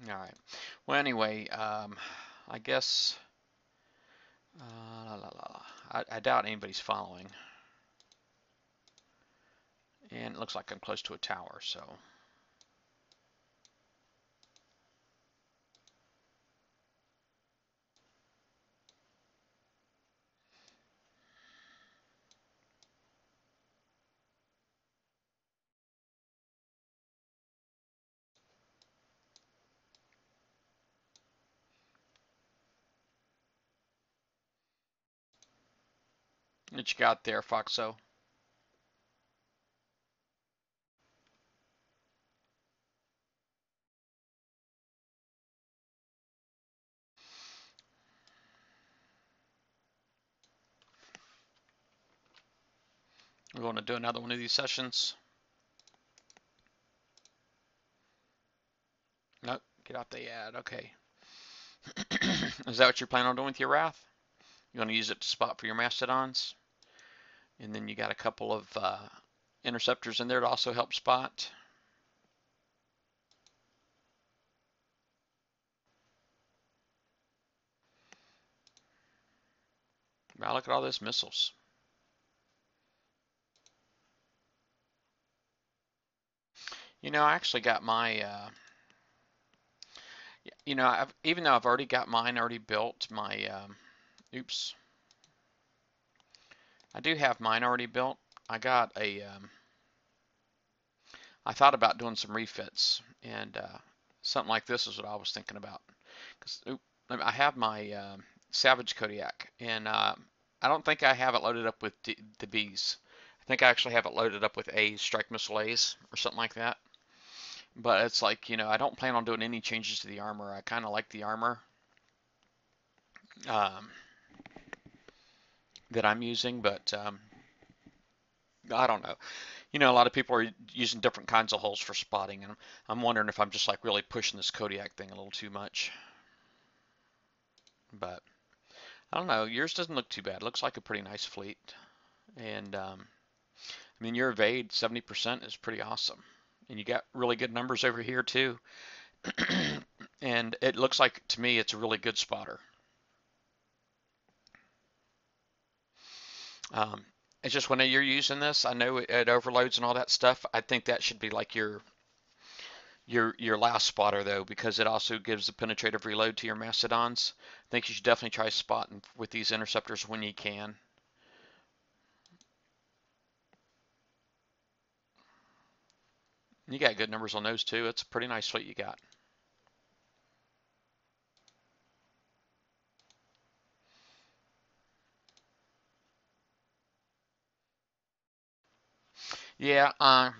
All right. Well, anyway, I guess la, la, la. I doubt anybody's following, and it looks like I'm close to a tower. So What you got there, Foxo? We're going to do another one of these sessions. Nope, get out the ad. Okay. Is that what you're planning on doing with your Wrath? You're going to use it to spot for your Mastodons? And then you got a couple of interceptors in there to also help spot. Wow, look at all those missiles. You know, I actually got my, you know, even though I've already got mine already built, my, oops, I do have mine already built. I got a, I thought about doing some refits, and something like this is what I was thinking about. Because I have my Savage Kodiak, and I don't think I have it loaded up with the Bs. I think I actually have it loaded up with A's, Strike Missile A's, or something like that. But it's like, you know, I don't plan on doing any changes to the armor. I kind of like the armor um, that I'm using, but I don't know. You know, a lot of people are using different kinds of holes for spotting, and I'm wondering if I'm just like really pushing this Kodiak thing a little too much. But I don't know. Yours doesn't look too bad. It looks like a pretty nice fleet, and I mean, your evade 70% is pretty awesome, and you got really good numbers over here too. And it looks like to me it's a really good spotter. Um, it's just when you're using this, I know it overloads and all that stuff. I think that should be like your last spotter though, because it also gives the penetrative reload to your Mastodons. I think you should definitely try spotting with these interceptors when you can. You got good numbers on those too. It's a pretty nice fleet you got. Yeah, on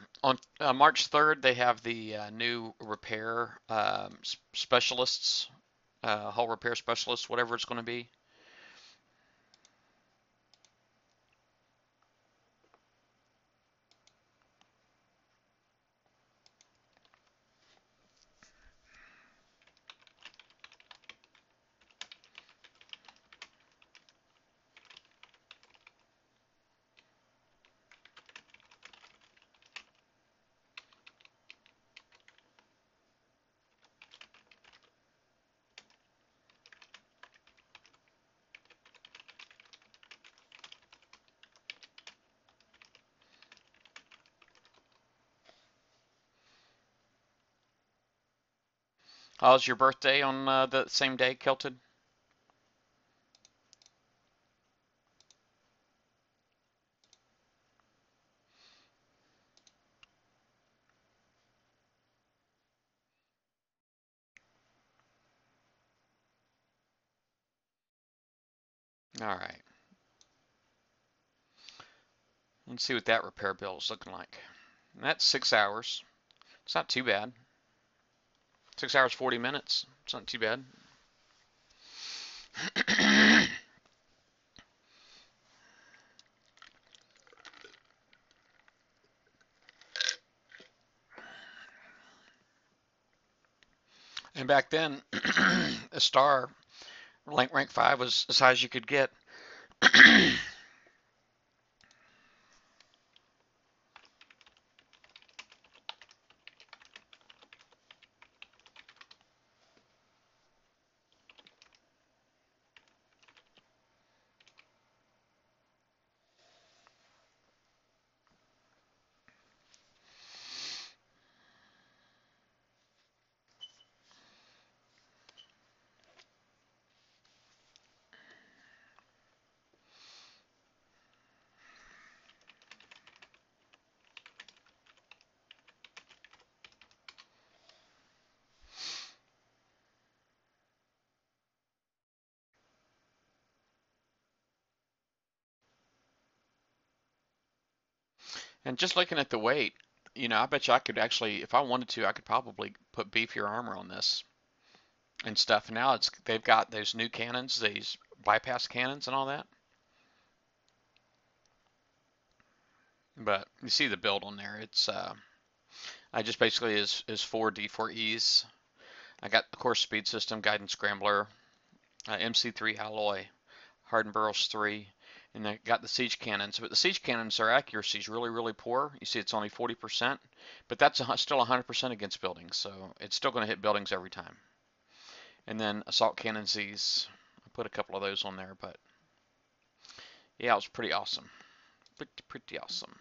March 3rd, they have the new repair specialists, hull repair specialists, whatever it's going to be. How's your birthday on the same day, Kelted? All right. Let's see what that repair bill is looking like. And that's 6 hours. It's not too bad. 6 hours, 40 minutes. It's not too bad. And back then, a star rank 5 was as high as you could get. And just looking at the weight, I bet you I could actually, if I wanted to, I could probably put beefier armor on this and stuff. And now they've got those new cannons, these bypass cannons and all that. But you see the build on there. It's I just basically is 4D4Es. I got of course speed system, guidance scrambler, MC3 alloy, hardened barrels 3, and I got the siege cannons. But the siege cannons, their accuracy is really, really poor. You see it's only 40%, but that's still 100% against buildings, so it's still going to hit buildings every time. And then assault cannon Z's. I put a couple of those on there, but yeah, it was pretty awesome. Pretty awesome.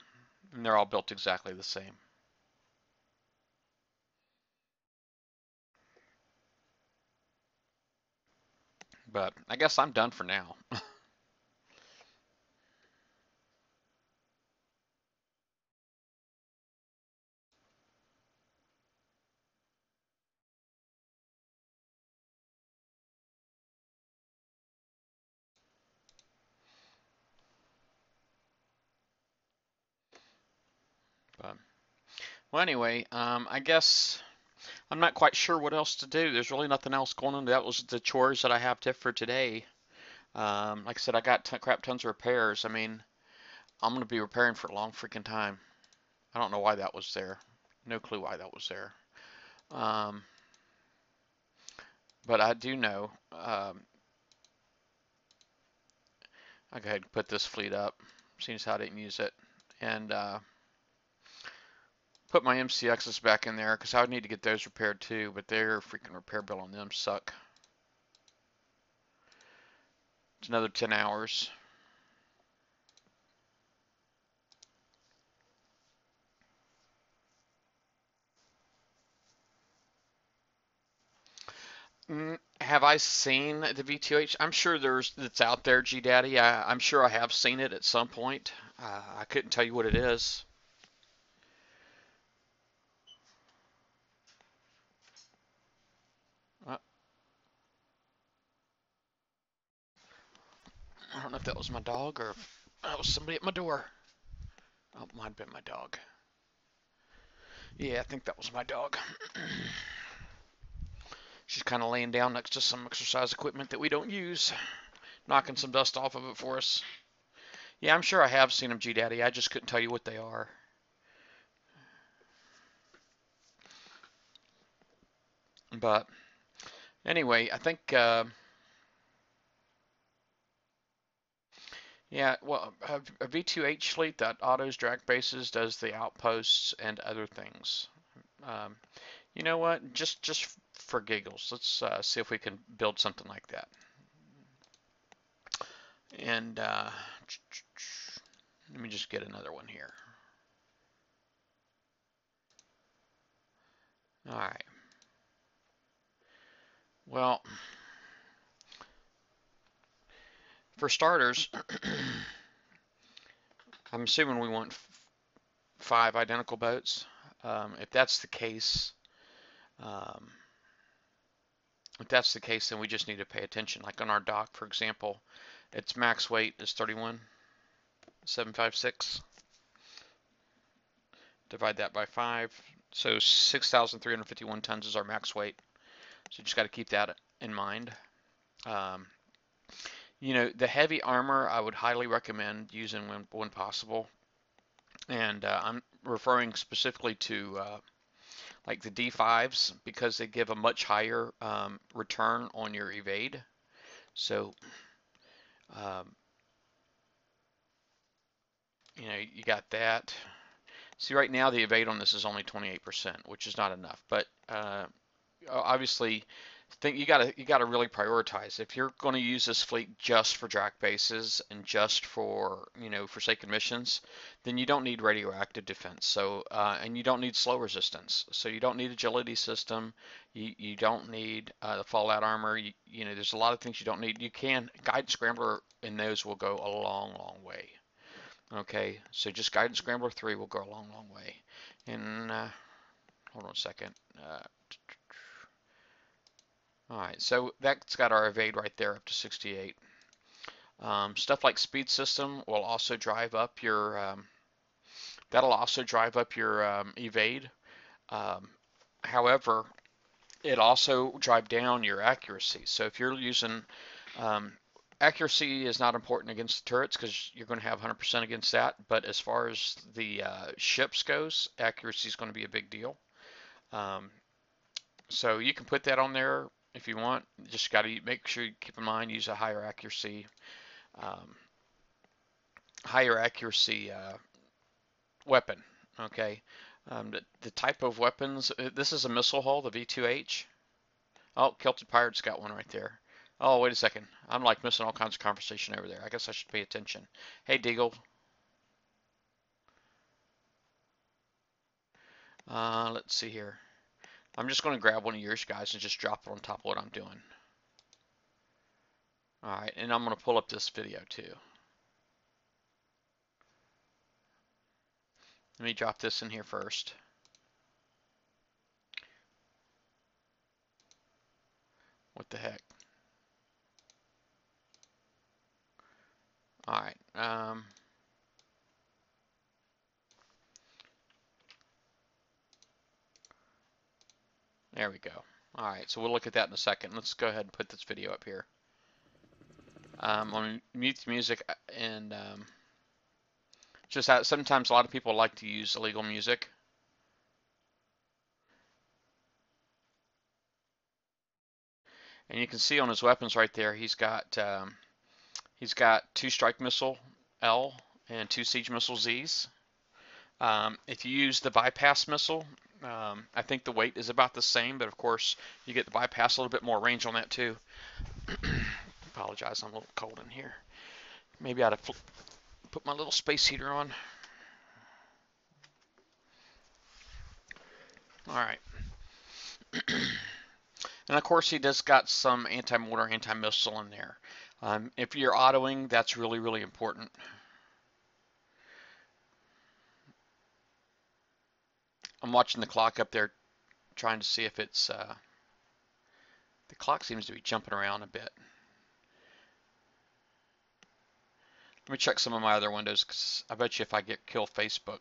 And they're all built exactly the same. But I guess I'm done for now. But well, anyway, I guess I'm not quite sure what else to do. There's really nothing else going on. That was the chores that I have for today. Like I said, I got crap tons of repairs. I mean, I'm going to be repairing for a long freaking time. I don't know why that was there. No clue why that was there. Um, but I do know. I'll go ahead and put this fleet up, seeing as how I didn't use it. And put my MCXs back in there because I would need to get those repaired too, but their freaking repair bill on them suck. It's another 10 hours. Have I seen the V2H? I'm sure it's out there, GDaddy. I'm sure I have seen it at some point. I couldn't tell you what it is. Uh, I don't know if that was my dog or if that was somebody at my door. Oh, it might have been my dog. Yeah, I think that was my dog. She's kind of laying down next to some exercise equipment that we don't use, knocking some dust off of it for us. Yeah, I'm sure I have seen them, GDaddy. I just couldn't tell you what they are. But anyway, I think, yeah, well, a V2H fleet that autos drag bases, does the outposts and other things. Um, you know what? Just for giggles, let's see if we can build something like that. And let me just get another one here. All right. Well, for starters, I'm assuming we want 5 identical boats. If that's the case, then we just need to pay attention. Like on our dock, for example, its max weight is 31,756. Divide that by 5. So 6,351 tons is our max weight. So you just got to keep that in mind. The heavy armor I would highly recommend using when possible. And I'm referring specifically to like the D5s because they give a much higher return on your evade. So, you got that. See, right now the evade on this is only 28%, which is not enough. But obviously, you gotta really prioritize. If you're going to use this fleet just for drac bases and just for forsaken missions, then you don't need radioactive defense. So and you don't need slow resistance. So you don't need agility system. You don't need the fallout armor. There's a lot of things you don't need. You can guidance scrambler in those will go a long, long way. Okay, so just guidance scrambler 3 will go a long, long way. And hold on a second. All right, so that's got our evade right there up to 68. Stuff like speed system will also drive up your That'll also drive up your evade. Um, However, it also drive down your accuracy. So if you're using um, accuracy is not important against the turrets because you're going to have 100% against that. But as far as the ships goes, accuracy is going to be a big deal. Um, so you can put that on there if you want. Just got to make sure you keep in mind use a um, higher accuracy weapon. Okay. The type of weapons. This is a missile hull, the V2H. Oh, Celtic Pirate's got one right there. Oh, wait a second. I'm like missing all kinds of conversation over there. I guess I should pay attention. Hey, Deagle. Let's see here. I'm just going to grab one of yours guys and just drop it on top of what I'm doing. All right, and I'm going to pull up this video too. Let me drop this in here first. What the heck? All right. There we go. All right, so we'll look at that in a second. Let's go ahead and put this video up here. I'm going to mute the music and just sometimes a lot of people like to use illegal music. And you can see on his weapons right there, he's got 2 strike missile L and 2 siege missile Z's. If you use the bypass missile, I think the weight is about the same, but of course you get the bypass a little bit more range on that too. Apologize, I'm a little cold in here. Maybe I ought to put my little space heater on. All right. And of course he does got some anti-mortar, anti-missile in there. If you're autoing, that's really, really important. I'm watching the clock up there, trying to see if it's, the clock seems to be jumping around a bit. Let me check some of my other windows, because I bet you if I get kill Facebook,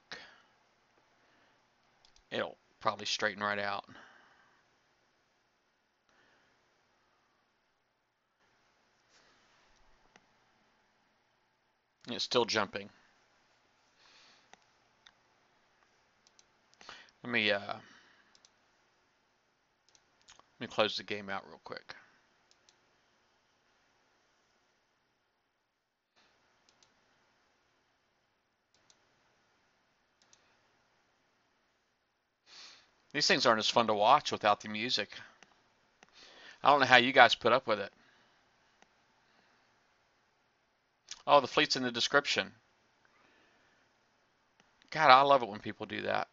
it'll probably straighten right out. And it's still jumping. Let me close the game out real quick. These things aren't as fun to watch without the music. I don't know how you guys put up with it. Oh, the fleet's in the description. God, I love it when people do that.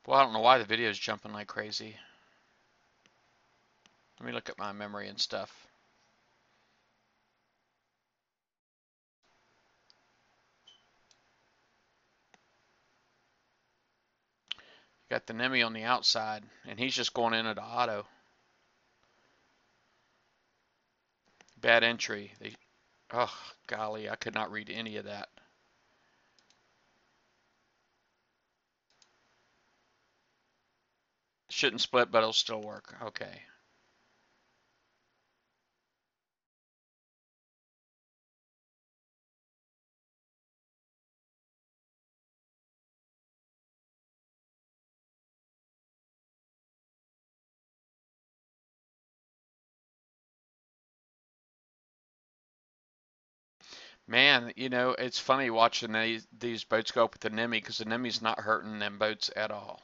Well, I don't know why the video is jumping like crazy. Let me look at my memory and stuff. Got the Nemi on the outside, and he's just going into the auto. Bad entry. Oh, golly, I could not read any of that. Shouldn't split, but it'll still work. Okay. Man, it's funny watching these boats go up with the Nemi because the Nemi's not hurting them boats at all.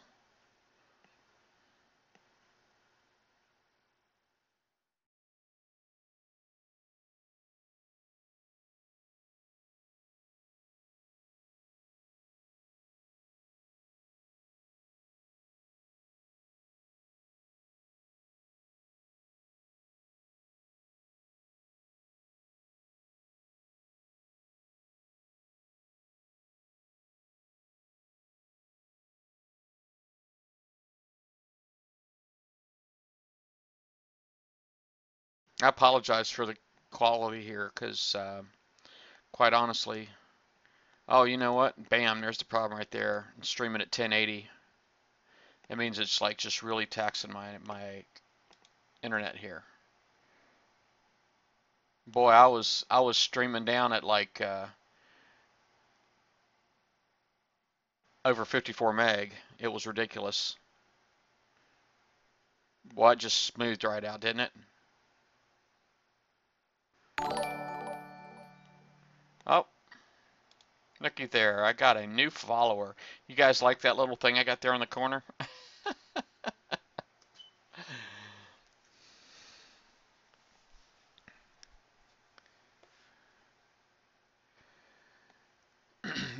I apologize for the quality here, because quite honestly, oh, you know what? Bam, there's the problem right there. I'm streaming at 1080. It means it's like just really taxing my internet here. Boy, I was streaming down at like over 54 meg. It was ridiculous. Boy, it just smoothed right out, didn't it? Oh, looky there. I got a new follower. You guys like that little thing I got there in the corner?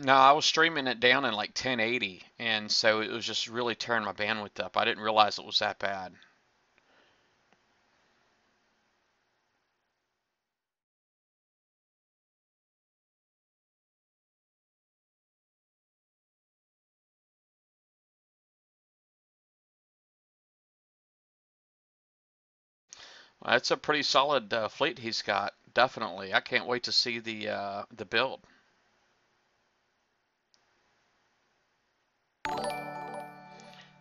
No, I was streaming it down in like 1080, and so it was just really tearing my bandwidth up. I didn't realize it was that bad. Well, that's a pretty solid fleet he's got. Definitely. I can't wait to see the build.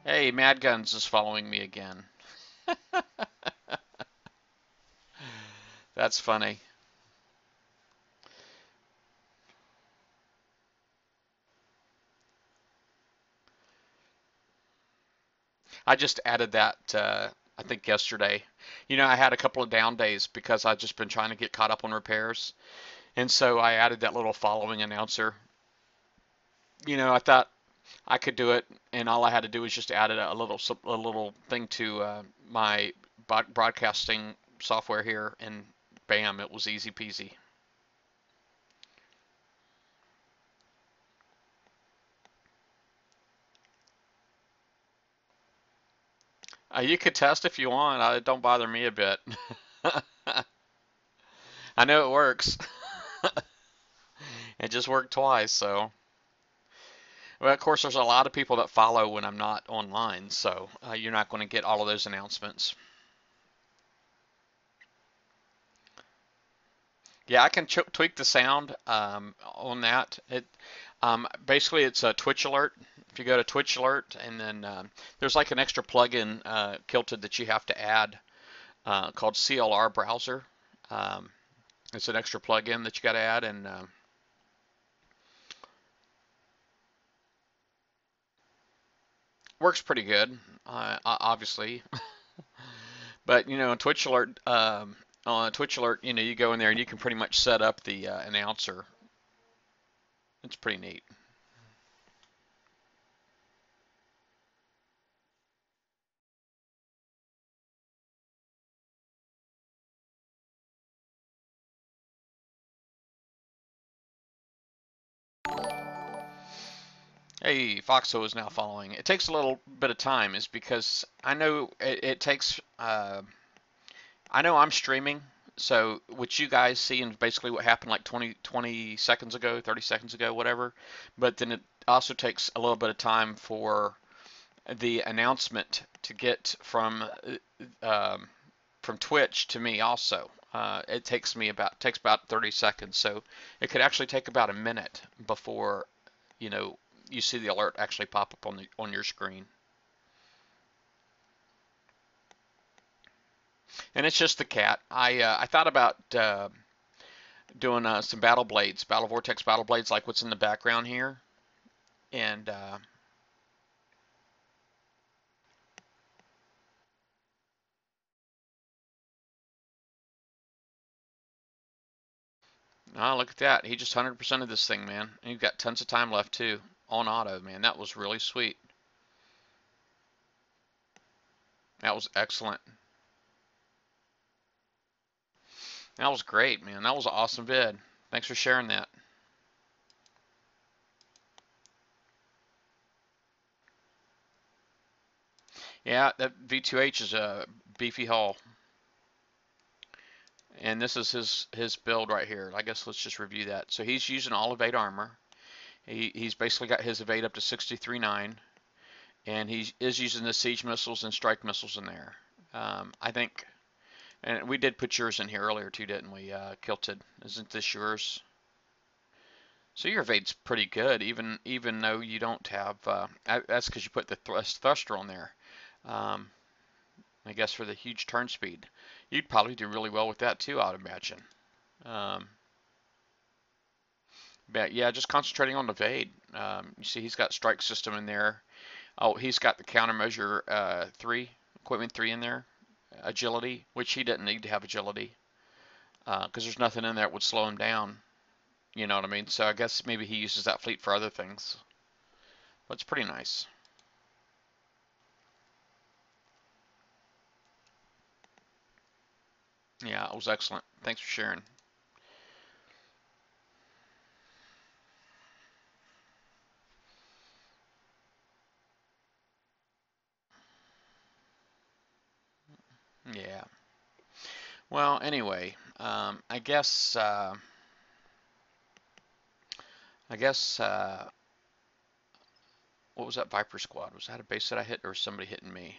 Hey, Mad Guns is following me again. That's funny. I just added that I think yesterday. You know, I had a couple of down days because I've just been trying to get caught up on repairs. And so I added that little following announcer. You know, I thought I could do it, and all I had to do was just add a little thing to my broadcasting software here, and bam, it was easy peasy. You could test if you want. It don't bother me a bit. I know it works. It just worked twice, so. Well, of course, there's a lot of people that follow when I'm not online, so you're not going to get all of those announcements. Yeah, I can tweak the sound on that. Basically, it's a Twitch alert. If you go to Twitch alert, and then there's like an extra plugin, Kilted, that you have to add called CLR Browser. Um, it's an extra plugin that you got to add, and works pretty good, obviously. But you know, on Twitch alert, you know, you go in there and you can pretty much set up the announcer. It's pretty neat. Hey, Foxo is now following. It takes a little bit of time, is because I know it takes. I know I'm streaming, so what you guys see and basically what happened like 20 seconds ago, 30 seconds ago, whatever. But then it also takes a little bit of time for the announcement to get from Twitch to me also. It takes about 30 seconds, so it could actually take about a minute before you know you see the alert actually pop up on your screen. And it's just the cat. I thought about doing some Battle Vortex battle blades, like what's in the background here, and oh, look at that. He just 100% of this thing, man. And you've got tons of time left too on auto, man. That was really sweet. That was excellent. That was great, man. That was an awesome vid. Thanks for sharing that. Yeah, that V2H is a beefy hull. And this is his build right here. I guess let's just review that. So he's using all Evade armor. He's basically got his Evade up to 63.9, and he is using the siege missiles and strike missiles in there. I think And we did put yours in here earlier too, didn't we, Kilted? Isn't this yours? So your evade's pretty good, even though you don't have. That's because you put the thruster on there. Um, I guess for the huge turn speed, you'd probably do really well with that too, I would imagine. Um, but yeah, just concentrating on the evade. You see, he's got strike system in there. Oh, he's got the countermeasure 3, equipment 3 in there. Agility, which he didn't need to have agility because there's nothing in there that would slow him down. You know what I mean? So I guess maybe he uses that fleet for other things. But it's pretty nice. Yeah, it was excellent. Thanks for sharing. Yeah. Well, anyway, I guess, what was that Viper squad? Was that a base that I hit or was somebody hitting me?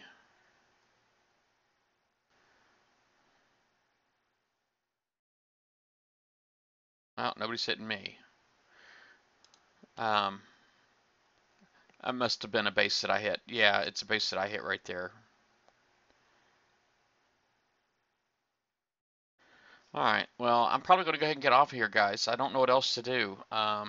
Well, nobody's hitting me. Um, I must have been a base that I hit. Yeah, it's a base that I hit right there. All right. Well, I'm probably going to go ahead and get off of here, guys. I don't know what else to do. I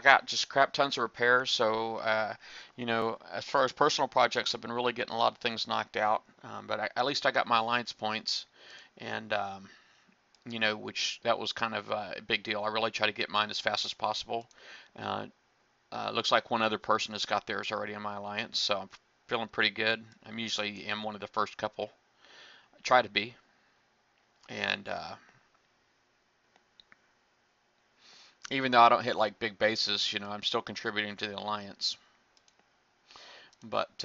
got just crap tons of repairs. So, as far as personal projects, I've been really getting a lot of things knocked out. But at least I got my alliance points, and which that was kind of a big deal. I really try to get mine as fast as possible. Uh, Looks like one other person has got theirs already in my alliance, so I'm feeling pretty good. I'm usually am one of the first couple. I try to be, and even though I don't hit like big bases, I'm still contributing to the alliance. But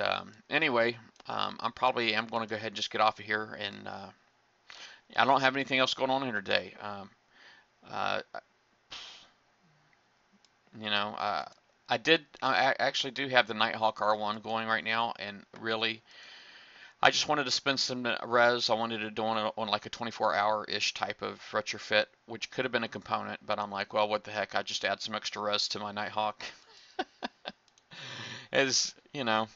anyway, I'm probably am going to go ahead and just get off of here, and I don't have anything else going on here today. Uh, you know, uh, I actually do have the Nighthawk R1 going right now, and really, I just wanted to spend some res. I wanted to do it on like a 24-hour-ish type of retrofit, which could have been a component, but I'm like, well, what the heck? I just add some extra res to my Nighthawk. As you know,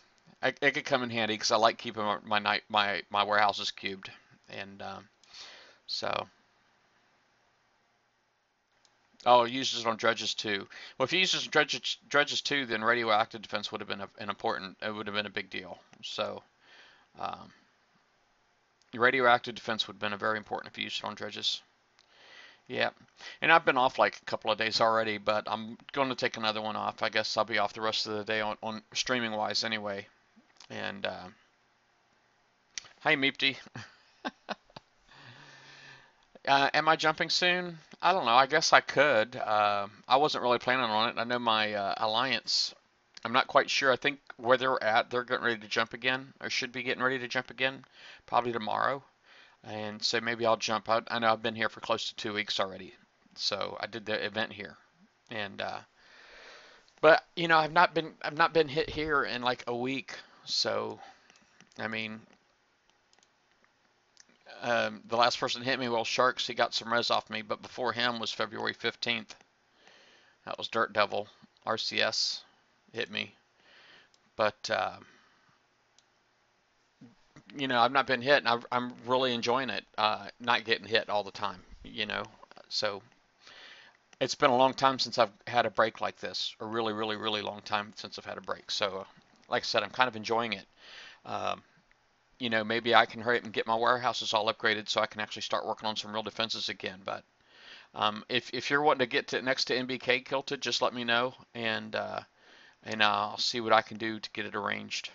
it could come in handy because I like keeping my warehouses cubed, and so. Oh, it uses it on dredges too. Well, if he uses dredges too, then radioactive defense would have been an important. It would have been a big deal. So, um, radioactive defense would have been a very important if you used it on dredges. Yeah, and I've been off like a couple of days already, but I'm going to take another one off. I guess I'll be off the rest of the day on streaming wise anyway. And hi, Meepty. Am I jumping soon? I don't know. I guess I could. I wasn't really planning on it. I know my alliance. I'm not quite sure. I think where they're at, they're getting ready to jump again, or should be getting ready to jump again, probably tomorrow. And so maybe I'll jump. I know I've been here for close to 2 weeks already, so I did the event here, and but I've not been hit here in like a week. So I mean, the last person hit me, well, Sharks, he got some res off me, but before him was February 15th. That was Dirt Devil, RCS, hit me. But, I've not been hit, and I'm really enjoying it, not getting hit all the time, So it's been a long time since I've had a break like this, a really, really, really long time since I've had a break. So, like I said, I'm kind of enjoying it. Um, maybe I can hurry up and get my warehouses all upgraded so I can actually start working on some real defenses again. But if you're wanting to get to next to MBK Kilted, just let me know, and I'll see what I can do to get it arranged.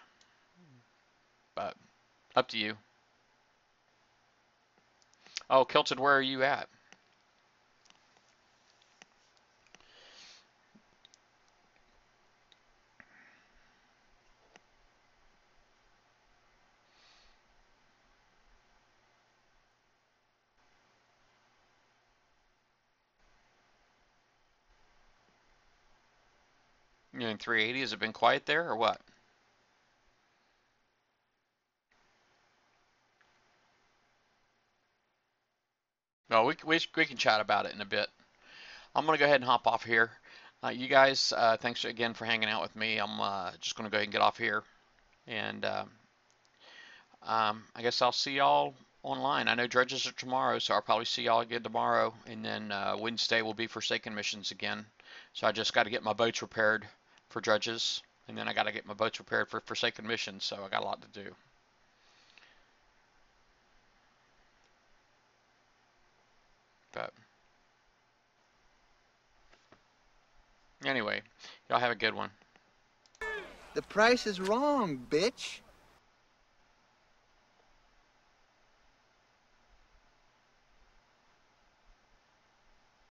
But up to you. Oh, Kilted, where are you at? You in 380? Has it been quiet there or what? No, we can chat about it in a bit. I'm gonna go ahead and hop off here. You guys, thanks again for hanging out with me. I'm just gonna go ahead and get off here, and I guess I'll see y'all online. I know dredges are tomorrow, so I'll probably see y'all again tomorrow, and then Wednesday will be Forsaken missions again. So I just got to get my boats repaired for dredges, and then I got to get my boats repaired for Forsaken missions. So I got a lot to do. But anyway, y'all have a good one. The price is wrong, bitch.